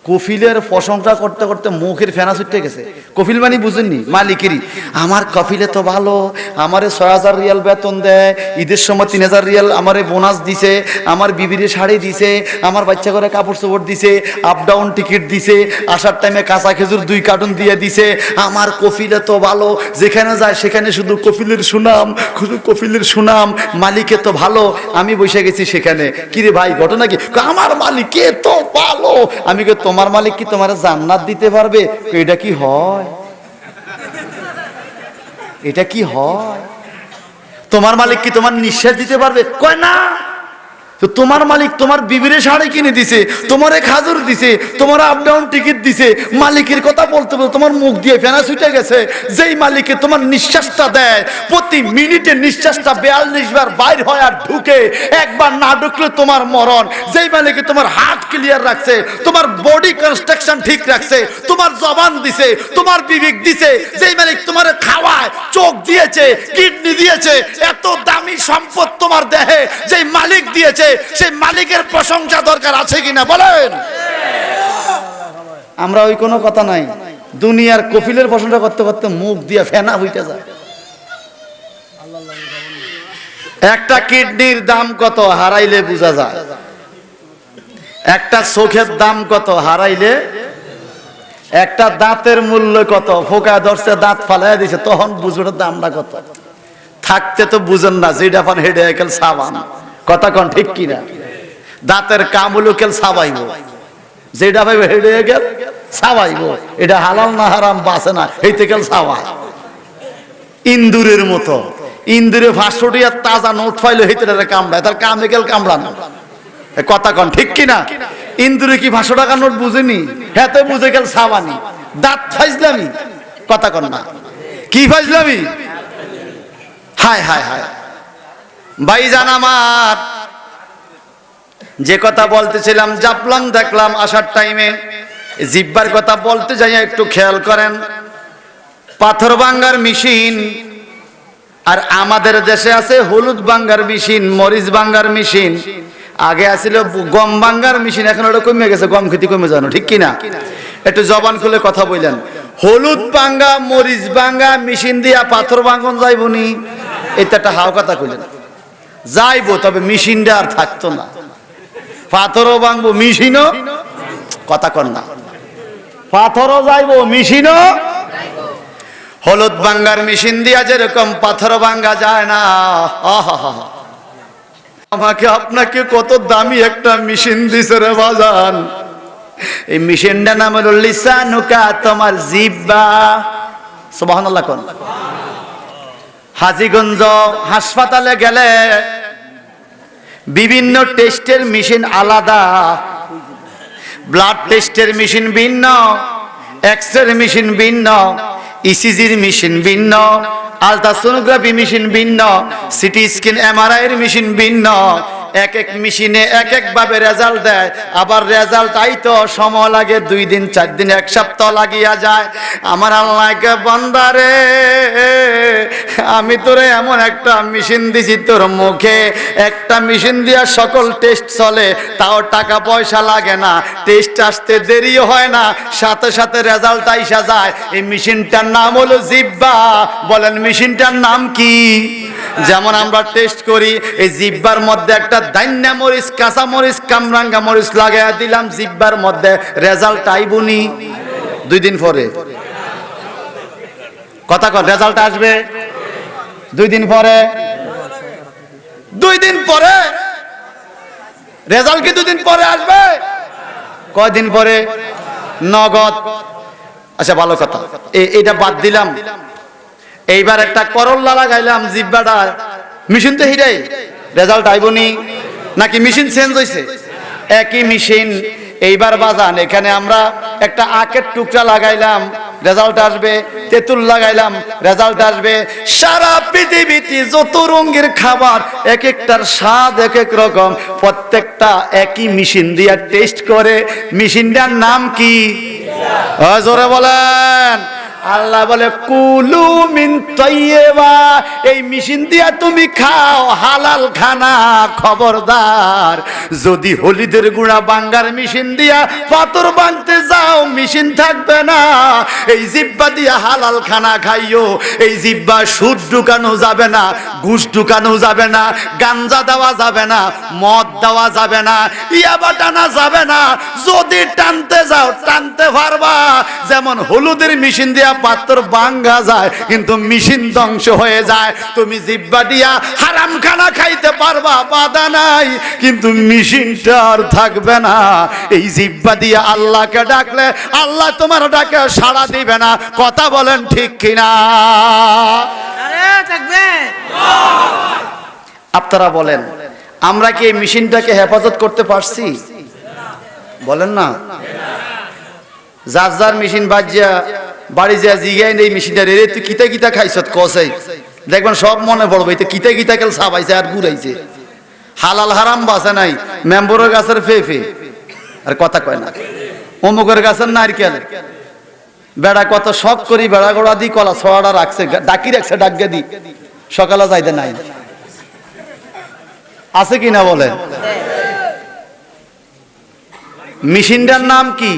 কফিলের প্রশংসা করতে করতে মুখের ফেনা ছুটে গেছে কফিল মানে বুঝেননি মালিকেরই আমার কফিলে তো ভালো আমারে 6000 রিয়াল বেতন দেয় ঈদের সময় 3000 রিয়াল আমারে বোনাস দিছে আমার বিবিরে শাড়ি দিছে আমার বাচ্চা করে কাপড় চোপড় দিছে আপ ডাউন টিকিট দিছে আসার টাইমে কাঁচা খেজুর 2 কার্টন দিয়ে দিছে আমার কফিলে তো ভালো যেখানে যায় সেখানে শুধু কফিলের সুনাম মালিকে তো ভালো আমি বসে গেছি সেখানে কিরে ভাই ঘটনা কি আমার মালিকে তো ভালো আমি কে তোমার মালিক কি তোমার জান্নাত দিতে পারবে এটা কি হয় এটা কি হয় তোমার মালিক কি তোমার নিঃশ্বাস দিতে পারবে কয় না তো তোমার মালিক তোমার বিবিরে শাড়ি কিনে দিছে তোমারে খাজুর দিছে তোমার আপ ডাউন টিকিট দিছে মালিকের কথা বলতে বলতে তোমার মুখ দিয়ে ফেনা ছুটে গেছে যেই মালিকে তোমার নিঃশ্বাসটা দেয় প্রতি মিনিটে নিঃশ্বাসটা 42 বার বাইর হয় আর ঢুকে একবার না ঢুকলে তোমার মরণ যেই মালিকে তোমার হার্ট ক্লিয়ার রাখছে তোমার বডি কনস্ট্রাকশন ঠিক রাখছে তোমার জবান দিছে তোমার বিবেক দিছে যেই মালিক তোমারে খাওয়ায় চোখ দিয়েছে কিডনি দিয়েছে এত দামি সম্পদ তোমার দেহে যেই মালিক দিয়েছে সেই মালিকের প্রশংসা দরকার আছে কিনা বলেন আমরা ওই কোনো কথা নাই, দুনিয়ার কপিলের প্রশ্নটা করতে করতে মুখ দিয়ে ফেনা হইতে যায়। একটা কিডনির দাম কত হারাইলে বোঝা যায়, একটা চোখের দাম কত হারাইলে, একটা দাঁতের মূল্য কত, ফোকা ধরছে দাঁত ফালাই দিছে তখন বুঝবে দামটা কত। থাকতে তো বুঝেন না, যেটা পান হেডে একেল সাবান, কথা কন ঠিক কিনা? দাঁতের কামুলো কেল সাবাইব, যেটা ভাইব হেডে গেল সাবাইব, এটা হালাল না হারাম বাসে না, এই থেকে সাবা। ইন্দুরের মতো, ইন্দুরে 500 টাকা তাজা নোট পাইলো হেতে কামড়ায়, তার কামে গেল কামড়ানো, কথা কন ঠিক কিনা? ইন্দুরে কি 500 টাকা নোট বুঝেনি, হ্যাঁ তো বুঝে গেল সাবানি, দাঁত ফাইজলামি, কথা কন না, কি ফাইজলামি? হায় হায় হায় ভাইজান আমার, যে কথা বলতেছিলাম জাপলাম দেখলাম আসার টাইমে, জিব্বার কথা বলতে যাই একটু খেয়াল করেন। পাথর ভাঙ্গার মেশিন, আর আমাদের দেশে আছে হলুদ ভাঙ্গার মেশিন, মরিচ ভাঙ্গার মেশিন। আগে আছিল গম ভাঙ্গার মেশিন, এখন ওটা কমে গেছে, গম খেতে কমে জানো ঠিক কিনা? একটু জবান খুলে কথা বললেন। হলুদ ভাঙ্গা মরিচ ভাঙ্গা মেশিন দিয়া পাথর ভাঙ্গন যাইবনি, এটা একটা হাও কথা কইলেন। যাইবো, তবে মেশিনটা আর থাকতো না, পাথরও ভাঙবো মেশিনও, কথা কর না, পাথরও যাইবো মেশিনও। হলুদ ভাঙ্গার মেশিন দিয়া যেরকম পাথর ভাঙ্গা যায় না, আমাকে আপনাকে কত দামি একটা মেশিন দিছে রে বাজান। এই মেশিনটার নাম হলো লিসানুকা, তোমার জিহ্বা। সুবহানাল্লাহ কোন। হাজীগঞ্জ হাসপাতালে গেলে বিভিন্ন টেস্টের মেশিন আলাদা, ব্লাড টেস্টের মেশিন ভিন্ন, এক্সরে মেশিন ভিন্ন, ইসিজির মেশিন ভিন্ন, আলট্রাসোনোগ্রাফি মেশিন ভিন্ন, সিটি স্ক্যান এমআরআই এর মেশিন ভিন্ন। এক এক মেশিনে এক এক ভাবে রেজাল্ট দেয়, আবার রেজাল্ট আইতো সময় লাগে 2 দিন 4 দিন 1 সপ্তাহ লাগিয়া যায়। আমার আল্লাহকে বান্দারে, আমি তোরে এমন একটা মেশিন দিছি, তোর মুখে একটা মেশিন দিয়া সকল টেস্ট চলে, তাও টাকা পয়সা লাগে না, টেস্ট আসতে দেরিও হয় না, সাথে সাথে রেজাল্ট আইসা যায়। এই মেশিনটার নাম হলো জিহ্বা। বলেন মেশিনটার নাম কি? যেমন আমরা টেস্ট করি, এই জিহ্বার মধ্যে একটা দাইন্না মরিচ, কাঁচা মরিচ, কামরাঙ্গা মরিচ লাগাইয়া দিলাম জিহ্বার মধ্যে, রেজাল্ট আইবনি 2 দিন পরে, কথা কন, রেজাল্ট আসবে 2 দিন পরে। 2 দিন পরে রেজাল্ট কি 2 দিন পরে আসবে? কয়দিন পরে? নগদ। আচ্ছা ভালো কথা, এটা বাদ দিলাম। এইবার একটা করল্লা লাগাইলাম জিহ্বাটা, মেশিন তো হিরাই, রেজাল্ট আইবনি নাকি মেশিন চেঞ্জ হয়েছে? একই মেশিন। এইবার বাজান, এখানে আমরা একটা আখের টুকরা লাগাইলাম, রেজাল্ট আসবে। তেঁতুল লাগাইলাম, রেজাল্ট আসবে। সারা পৃথিবীতে যত রঙের খাবার, এক একটার স্বাদ এক এক রকম, প্রত্যেকটা একই মেশিন দিয়া টেস্ট করে। মেশিনটার নাম কি? জোরে বলেন। আল্লাহ বলে কুলু মিন তাইয়্যিবা, এই মেশিন দিয়া তুমি খাও হালাল খানা। খবরদার, যদি হলিদের গুঁড়া বাঙ্গার মেশিন দিয়া পাথর বানতে যাও, মেশিন থাকবে না। এই জিহ্বা দিয়া হালাল খানা খাইও। এই জিহ্বা সুদ ঢুকানো যাবে না, ঘুষ ঢুকানো যাবে না, গাঞ্জা দেওয়া যাবে না, মদ দেওয়া যাবে না, ইয়াবা টানা যাবে না। যদি টানতে যাও টানতে পারবা। যেমন হলুদের মেশিন দিয়া পাথর ভাঙ্গা যায়, কিন্তু মেশিন ধ্বংস হয়ে যায়। তুমি জিহ্বা দিয়া হারাম খানা খাইতে পারবা, বাধা নাই, কিন্তু মেশিনটা আর থাকবে না। এই জিহ্বা দিয়া আল্লাহকে ডাকলে আল্লাহ তোমার ডাকে সাড়া দিবে না। কথা বলেন ঠিক কিনা? আপনারা বলেন, আমরা কি এই মেশিনটাকে হেফাজত করতে পারছি? বলেন না। যার যার মেশিন বাজিয়া বাড়ি যা জিগাই নেই মেশিনটা রে, তুই কিতা কিতা খাইছত কসাই, দেখবেন সব মনে পড়বে। তো কিতা কিতা কেল সাবাইছে আর ঘুরাইছে, হালাল হারাম বাসে নাই। মেম্বরের গাছের ফেফে আর কথা কয় না, অমুকের গাছের নারকেল, বেড়া কত শখ করি বেড়া গোড়া দি কলা ছড়াটা রাখছে, ডাকি রাখছে, ডাকিয়ে দি সকালে যাইতে নাই। আছে কিনা বলেন? মেশিনটার নাম কি?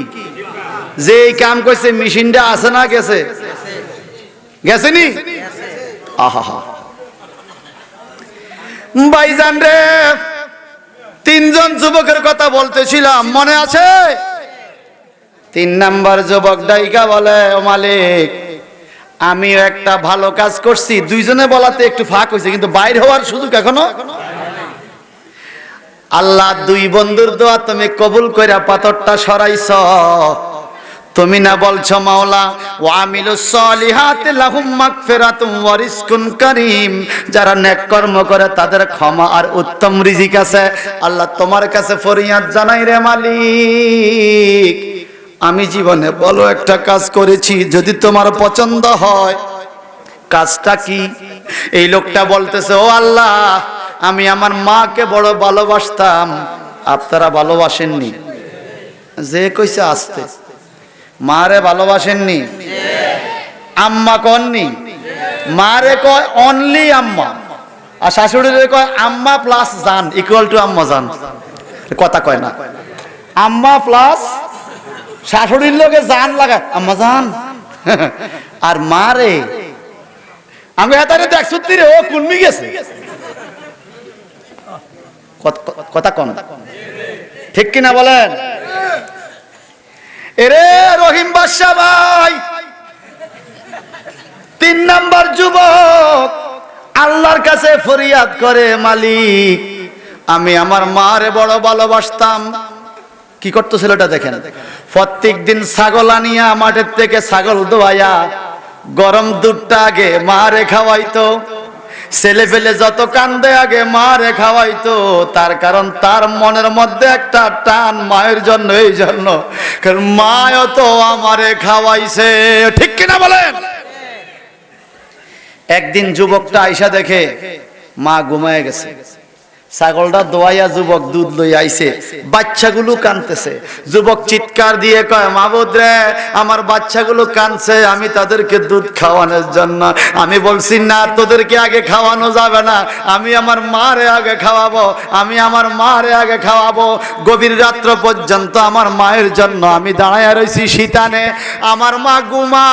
যে এই কাম করছে মেশিনটা আছে না গেছে? গেছে নি? আহা ভাইজান রে, তিনজন যুবকের কথা বলতেছিলাম, মনে আছে? 3 নাম্বার যুবক ডাইকা বলে, ও মালিক, আমিও একটা ভালো কাজ করছি। দুইজনে বলাতে একটু ফাঁক হয়েছে, কিন্তু বাইর হওয়ার সুযোগ এখনো। আল্লাহ দুই বন্ধুর দোয়া তুমি কবুল কইরা পাথরটা সরাইছ। তুমি না বলছো মাওলা, ওয়া আমিলুস সলিহাতি লাহুম মাগফিরাতুম ওয়া রিজকুন কারীম, যারা নেক কর্ম করে তাদের ক্ষমা আর উত্তম রিজিক আছে। আল্লাহ তোমার কাছে ফরিয়াদ জানাই রে মালিক, আমি জীবনে বলো একটা কাজ করেছি, যদি তোমার পছন্দ হয়। কাজটা কি? এই লোকটা বলতেছে, ও আল্লাহ, আমি আমার মাকে বড় ভালোবাসতাম, আপনারা ভালোবাসেননি। যে কইছে আসতে, মারে ভালোবাসেননি, আম্মা কননি, মারে কয় অনলি আম্মা, আর শাশুড়িরে কয় আম্মা প্লাস জান ইকুয়াল টু আম্মা জান। কথা কয় না, আম্মা প্লাস শাশুড়ির লোকে জান লাগায় আম্মা জান। আর মারে আমি হাতারে দেখছ রে, ও কুলমি গেছে। কথা কন, ঠিক কিনা বলেন? এরে রহিম বাদশা ভাই, 3 নাম্বার যুবক আল্লাহর কাছে ফরিয়াদ করে, মালিক, আমি আমার মারে বড় ভালোবাসতাম। কি করতো ছেলেটা দেখেন, প্রত্যেক দিন ছাগল আনিয়া মাঠের থেকে ছাগল দোয়াইয়া গরম দুধটা আগে মারে খাওয়াইতো। ছেলে পেলে যত কান্দে আগে মারে খাওয়াইতো, তার কারণ তার মনের মধ্যে একটা টান মায়ের জন্য। এই জন্য কারণ মাও তো আমারে খাওয়াইছে, ঠিক কিনা বলেন? একদিন যুবকটা আইসা দেখে মা ঘুমায় গেছে, ছাগলটা দোয়াইয়া যুবক দুধ লই আইছে, বাচ্চাগুলো কাঁদতেছে। যুবক চিৎকার দিয়ে কয়, মাবুদ রে, আমার বাচ্চাগুলো কাঁদছে, আমি তাদেরকে দুধ খাওয়ানোর জন্য। আমি বলছি না, তোদেরকে আগে খাওয়ানো যাবে না, আমি আমার মারে আগে খাওয়াবো, আমি আমার মারে আগে খাওয়াবো। গভীর রাত্র পর্যন্ত আমার মায়ের জন্য আমি দাঁড়ায় রয়েছি শীতানে। আমার মা ঘুমায়,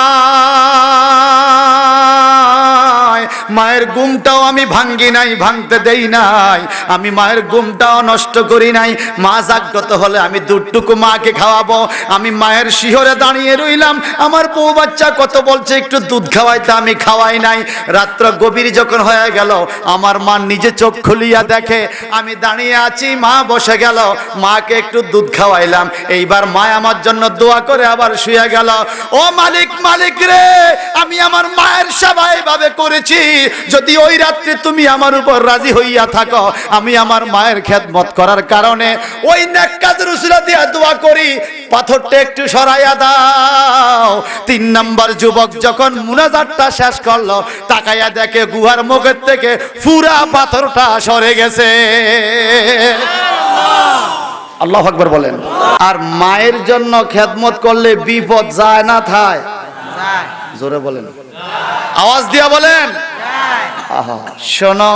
মায়ের ঘুমটাও আমি ভাঙ্গি নাই, ভাঙতে দেই নাই, আমি মায়ের ঘুমটাও নষ্ট করি নাই। মা জাগ্রত হলে আমি দুধটুকু মাকে খাওয়াবো। আমি মায়ের শিহরে দাঁড়িয়ে রইলাম, আমার বউ বাচ্চা কত বলছে একটু দুধ খাওয়াইতে, আমি খাওয়াই নাই। রাত্র গভীর যখন হয়ে গেল, আমার মা নিজে চোখ খুলিয়া দেখে আমি দাঁড়িয়ে আছি, মা বসে গেল, মাকে একটু দুধ খাওয়াইলাম। এইবার মা আমার জন্য দোয়া করে আবার শুয়ে গেল। ও মালিক, মালিক রে, আমি আমার মায়ের সেবা এইভাবে করেছি, যদি ওই রাত্রে তুমি আমার উপর রাজি হইয়া থাকো, আমি আমার মায়ের খেদমত করার কারণে ওই নেক কাজের উসিলা দিয়া দোয়া করি, পাথরটা একটু সরাইয়া দাও। 3 নাম্বার যুবক যখন মুনাজাতটা শেষ করলো, তাকাইয়া দেখে গুহার মুখের থেকে পুরা পাথরটা সরে গেছে। আল্লাহু আকবার বলেন। আর মায়ের জন্য খেদমত করলে বিপদ যায় না থায়? জোরে বলেন, আওয়াজ দিয়া বলেন। আহা, শোনো,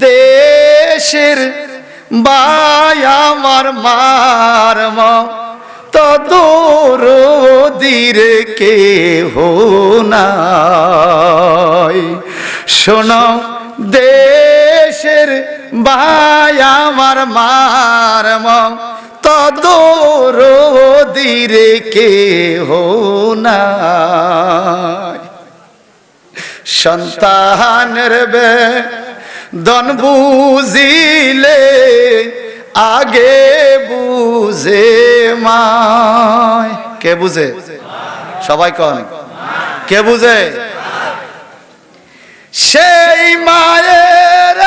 দেশের ভাই আমার মার তো দরদির কেহ নাই। শোনো, দেশের ভাই আমার মার তো দরদির কেহ নাই। সন্তানের বেদন বুঝিলে আগে বুঝে মায়। কে বুঝে? সবাই কন, কে বুঝে? সেই মায়ের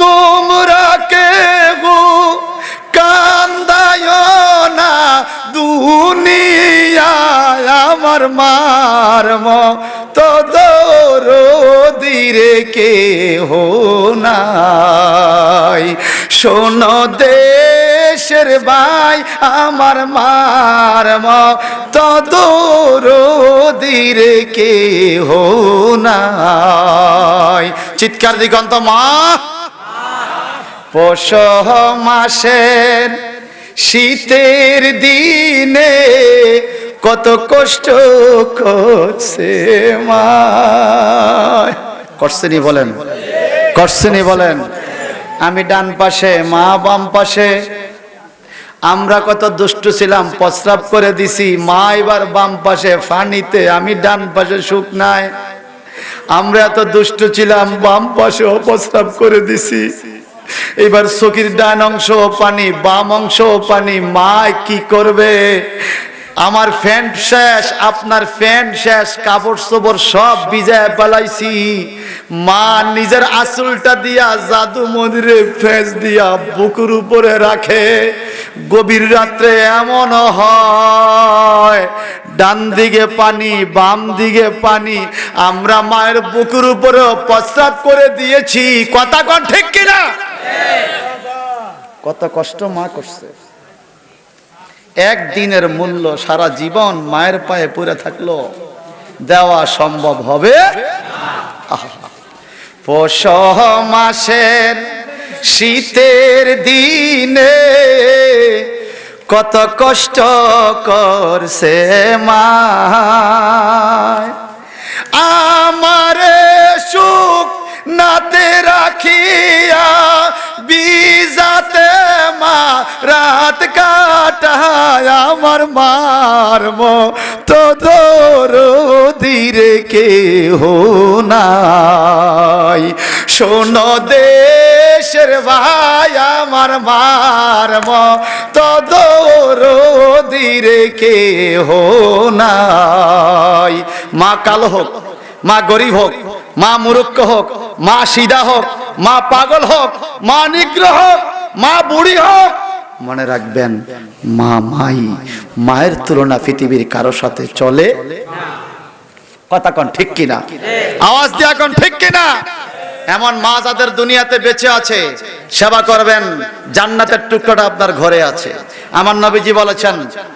তোমরা কেহ কান্দায় না দুনিয়ায়, আমার মার তো দরদিরে কেহ নাই। শোনো দেশের ভাই আমার মার তো দরদিরে কেহ নাই। চিৎকার দিগন্ত মা। পৌষ মাসের শীতের দিনে কত কষ্ট করছে মা। করছেনি বলেন, করছেনি বলেন। আমি ডান পাশে, মা বাম পাশে। আমরা কত দুষ্ট ছিলাম, প্রস্রাব করে দিছি, মা এবার বাম পাশে পানিতে, আমি ডান পাশে শুকনায়। আমরা এত দুষ্ট ছিলাম, বাম পাশেও প্রস্রাব করে দিছি, এবার চোখের ডান অংশ পানি, বাম অংশ পানি। মা কি করবে? আমার প্যান্ট শেষ, আপনার প্যান্ট শেষ, কাপড় চোপড় সব ভিজায় ফেলাইছি। মা নিজের আঁচলটা দিয়া জাদু মন্দিরে ফেঁস দিয়া বুকুর উপরে রাখে। গভীর রাত্রে এমন হয়, ডান দিকে পানি, বাম দিকে পানি, আমরা মায়ের বুকুর উপরে প্রস্রাব করে দিয়েছি। কথা কোন ঠিক কিনা? কত কষ্ট মা করছে। একদিনের মূল্য সারা জীবন মায়ের পায়ে পড়ে থাকলো, দেওয়া সম্ভব হবে? পৌষ মাসের শীতের দিনে কত কষ্ট করছে মা। আমারে সুখ নাতে রাখিয়া বিজাতে মা রাত কাটায়। আমার মার মতো দরদি রে কেহ নাই। শোনো দেশের ভাই, আমার মার মতো দরদি রে কেহ নাই। মা কালো হোক, মা গরিব হোক, মা মূর্খ হোক, মা সিধা হোক, মা পাগল হোক, মা নিগ্রহ হোক, মা বুড়ি হোক, মনে রাখবেন মা মাই। মায়ের তুলনা পৃথিবীর কারো সাথে চলে। কথা কোন ঠিক কিনা? আওয়াজ দিয়া কোন ঠিক কিনা? এমন মা যাদের দুনিয়াতে বেঁচে আছে, সেবা করবেন, জান্নাতের টুকরোটা আপনার ঘরে আছে। আমার নবীজি বলেছেন,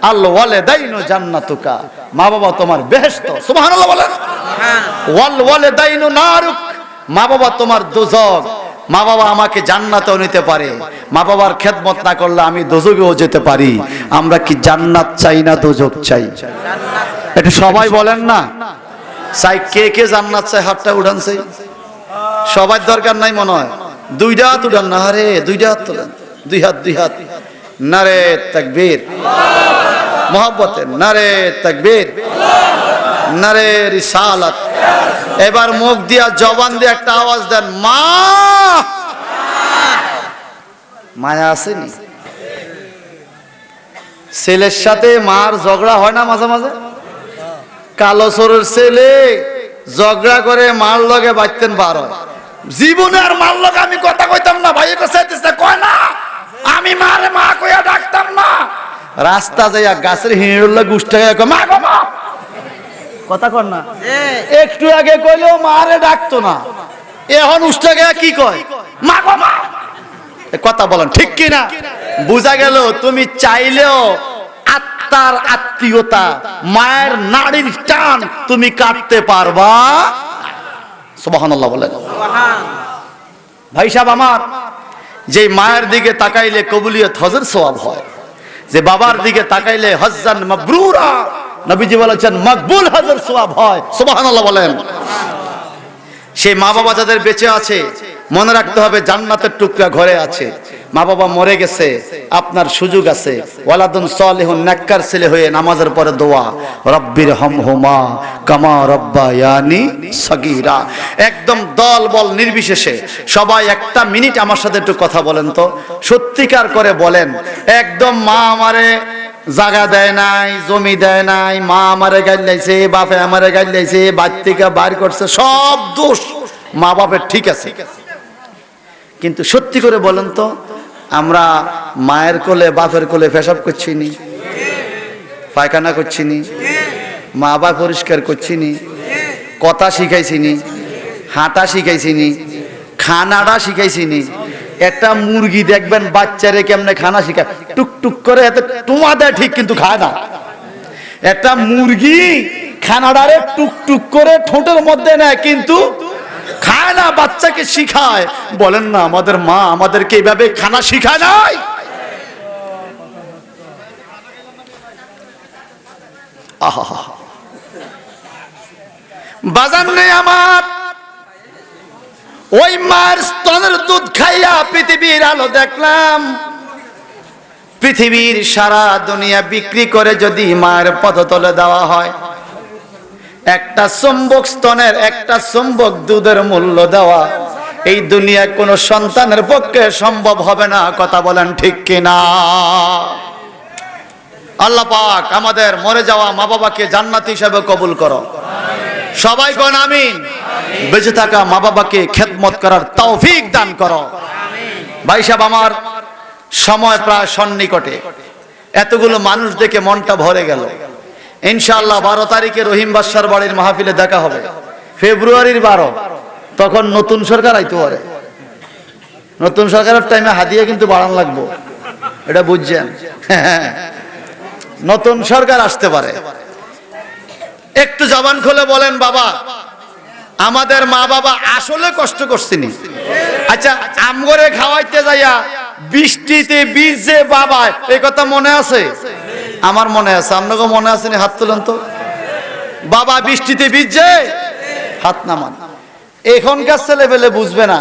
আল ওয়ালিদাইনু জান্নাতুকা, মা বাবা তোমার বেহেশত। সুবহানাল্লাহ বলেন। ওয়াল ওয়ালিদাইনু নারুক, মা বাবা তোমার দোজখ। মা বাবা আমাকে জান্নাতেও নিতে পারে, মা বাবার খেদমত না করলে আমি দোজখেও যেতে পারি। আমরা কি জান্নাত চাই না দোজখ চাই? এটা সবাই বলেন না। চাই কে কে জান্নাত চাই? হাতটা উঠান। চাই সবার দরকার নাই মনে হয়। দুইটা হাত উঠান না। আরে দুইটা হাত তোলেন, দুই হাত, দুই হাত। নারে তাকবীর, মোহাব্বতে নারে তাকবীর, নারে রিসালাত। এবার মুখ দিয়া জবান দিয়ে একটা আওয়াজ দেন, মা। মায়া আসেনি? ছেলের সাথে মার ঝগড়া হয় না মাঝে মাঝে? কালো সরের ছেলে ঝগড়া করে মার লগে বাঁচতেন বার হয়। জীবনে আর মার লগে আমি কথা কইতাম না, ভাই চাইতেছে কয় না, আমি মারে মা কইয়া ডাকতাম না। রাস্তা যাইয়া গাছের হিঁড়ুল্লা গুষ্টা মা গো মা, কথা কর না। একটু আগে কইলেও মারে ডাকতো না, এখন উষ্টা গিয়া কি কয়? মা গো মা। কথা বলেন ঠিক কিনা? বুঝা গেল তুমি চাইলেও আত্মার আত্মীয়তা, মায়ের নাড়ির টান তুমি কাটতে পারবা। সুবহানাল্লাহ বলেন। ভাই সাহেব আমার, যে মায়ের দিকে তাকাইলে কবুলিয়ত হজের সওয়াব হয়, যে বাবার দিকে তাকাইলে হজ্জান মাবরুরা, নবীজি বলেছেন মকবুল হজের সওয়াব হয়। সুবহানাল্লাহ বলেন। সেই মা বাবা যাদের বেঁচে আছে, মনে রাখতে হবে জান্নাতের টুকরা ঘরে আছে। মা বাবা মরে গেছে, আপনার সুযোগ আছে। ওয়ালাদুন সালিহুন, নেককার ছেলে হয়ে নামাজের পরে দোয়া, রব্বির হামহুমা কামা রাব্বায়ানি সগীরা। একদম দল বল নির্বিশেষে সবাই একটা মিনিট আমার সাথে একটু কথা বলেন তো, সত্যিকার করে বলেন। একদম মা আমারে জায়গা দেয় নাই, জমি দেয় নাই, মা আমারে গাইলাইছে, বাপে আমারে গাইলাইছে, বাড়ি থেকে বার করছে, সব দোষ মা বাপের। ঠিক আছে, কিন্তু সত্যি করে বলেন তো, আমরা মায়ের কোলে বাপের কোলে পেশাব করছি নি, পায়খানা করছি নি, মা বাপ পরিষ্কার করছি নি, কথা শিখাইছি নি, হাঁটা শিখাইছি নি, খানাটা শিখাইছি নি। একটা মুরগি দেখবেন বাচ্চারে কেমনে খানা শিখায়, টুকটুক করে এত টুমা দেয় ঠিক, কিন্তু খায় না। একটা মুরগি খানাটারে টুকটুক করে ঠোঁটের মধ্যে নেয়, কিন্তু খায় না, বাচ্চাকে শিখায়। বলেন না আমাদের মা আমাদেরকে এইভাবে খানা শিখায় নাই? আহা, বাজান নেই আমার, ওই মার স্তনের দুধ খাইয়া পৃথিবীর আলো দেখলাম। পৃথিবীর সারা দুনিয়া বিক্রি করে যদি মায়ের পদতলে দেওয়া হয়, একটা চুম্বক স্তনের একটা চুম্বক দুধের মূল্য দেওয়া এই দুনিয়ায় কোন সন্তানের পক্ষে সম্ভব হবে না। কথা বলেন ঠিক কিনা? আল্লাহ পাক আমাদের মরে যাওয়া মা বাবাকে জান্নাতি হিসেবে কবুল করো, সবাই কোন আমিন। বেঁচে থাকা মা বাবাকে খেদমত করার তৌফিক দান করো। ভাই সাহেব, আমার সময় প্রায় সন্নিকটে, এতগুলো মানুষ দেখে মনটা ভরে গেল। ইনশাআল্লাহ 12 তারিখে রহিম বাদশার বাড়ির মাহফিলে দেখা হবে, ফেব্রুয়ারির 12। তখন নতুন সরকার আইতে পারে, নতুন সরকারের টাইমে হাদিয়া কিন্তু বাড়ান লাগবো, এটা বুঝছেন? নতুন সরকার আসতে পারে। একটু জবান খুলে বলেন, বাবা আমাদের মা বাবা আসলে কষ্ট করছিনি? আচ্ছা, আমগরে খাওয়াইতে যাইয়া বৃষ্টিতে ভিজে বাবা, এই কথা মনে আছে? আমার মনে আছে, আপনাকে মনে আছে? হাত তুলেন তো। বাবা বৃষ্টিতে ভিজে, হাত নামান। এখনকার ছেলে পেলে বুঝবে না।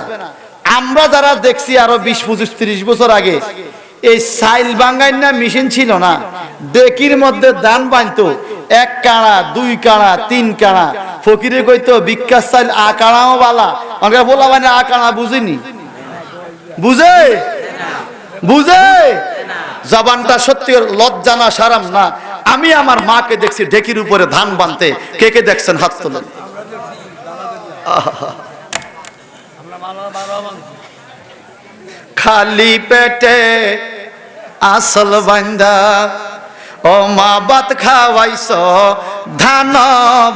আমরা যারা দেখছি আরো 20, 25, 30 বছর আগে, এই সাইল বাঙ্গাইন না মেশিন ছিল না, ডেকির মধ্যে ধান বানতো, 1 কাড়া 2 কাড়া 3 কাড়া। ফকিরে কইতো বিকাশ চাইল আ কাড়াও বালা, আমরা বলা মানে আ কাড়া বুঝিনি, বুঝে বুঝে জবানটা সত্যি লজ্জা না শরম না। আমি আমার মাকে দেখছি ঢেকির উপরে ধান বানতে। কে কে দেখছেন হাত তোলেন। খালি পেটে আসল বান্দা, ও মা ভাত খাওয়াইছ ধান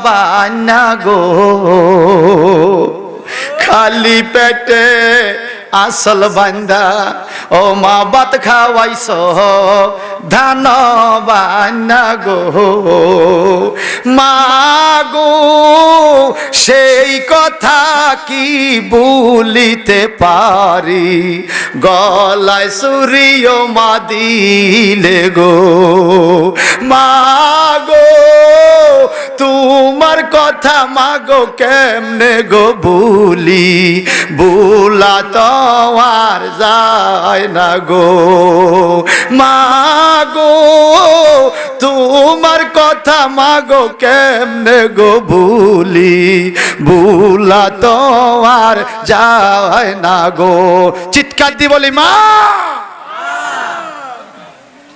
বান্না গো। খালি পেটে আসল বান্দা, ও মা ভাত খাওয়াইছ ধান বান্না গো। মা গো সেই কথা কি ভুলিতে পারি, গলায় সুরিও মা দিলে গো। মা গো তোমার কথা মাগো কেমনে গো ভুলি, ভুলা তো আর যায় না গো। মা গো তোমার কথা মাগো কেমনে গো ভুলি, ভুলা তো আর যায় না গো। চিৎকার দি বলি মা।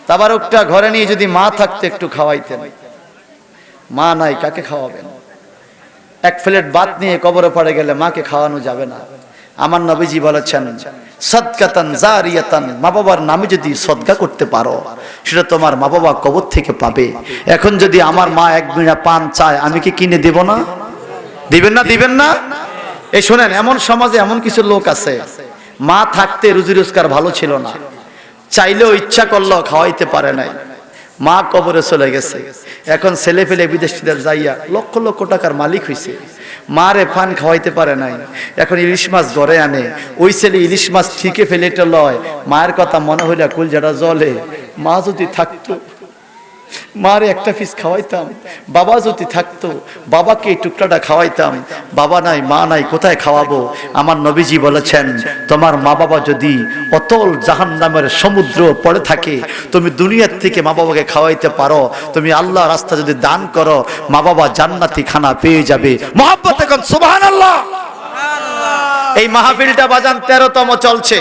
তাবারকটা ঘরে নিয়ে যদি মা থাকতে একটু খাওয়াইতেন। মা নাই, কাকে খাওয়াবেন? 1 প্লেট ভাত নিয়ে কবরে পড়ে গেলে মাকে খাওয়ানো যাবে না। আমার নবীজি বলেছেন, সাদকাতান জারিয়াতান, মা বাবার নামে যদি সদকা করতে পারো সেটা তোমার মা বাবা কবর থেকে পাবে। এখন যদি আমার মা 1 বিড়া পান চায়, আমি কি কিনে দেব না? দিবেন না? দিবেন না? এই শোনেন, এমন সমাজে এমন কিছু লোক আছে, মা থাকতে রুজি রোজগার ভালো ছিল না, চাইলেও ইচ্ছা করলেও খাওয়াইতে পারে নাই, মা কবরে চলে গেছে। এখন ছেলে ফেলে বিদেশিদের যাইয়া লক্ষ লক্ষ টাকার মালিক হইছে, মারে ফান খাওয়াইতে পারে নাই। এখন ইলিশ মাছ ঘরে আনে, ওই ছেলে ইলিশ মাছ ঠিকে ফেলে এটা লয়, মায়ের কথা মনে হইলে কুলজাটা জ্বলে। মা যদি থাকতো মারে একটা পিস খাওয়াইতাম, বাবা যদি থাকতো বাবাকে এই টুকরাটা খাওয়াইতাম। বাবা নাই, মা নাই, কোথায় খাওয়াবো? আমার নবীজি বলেছেন, তোমার মা বাবা যদি অতল জাহান্নামের সমুদ্র পড়ে থাকে, তুমি দুনিয়ার থেকে মা বাবাকে খাওয়াইতে পারো, তুমি আল্লাহ রাস্তা যদি দান করো, মা বাবা জান্নাতি খানা পেয়ে যাবে। মহব্বত এখন সুবহানাল্লাহ। এই মাহফিলটা বাজান 13তম চলছে।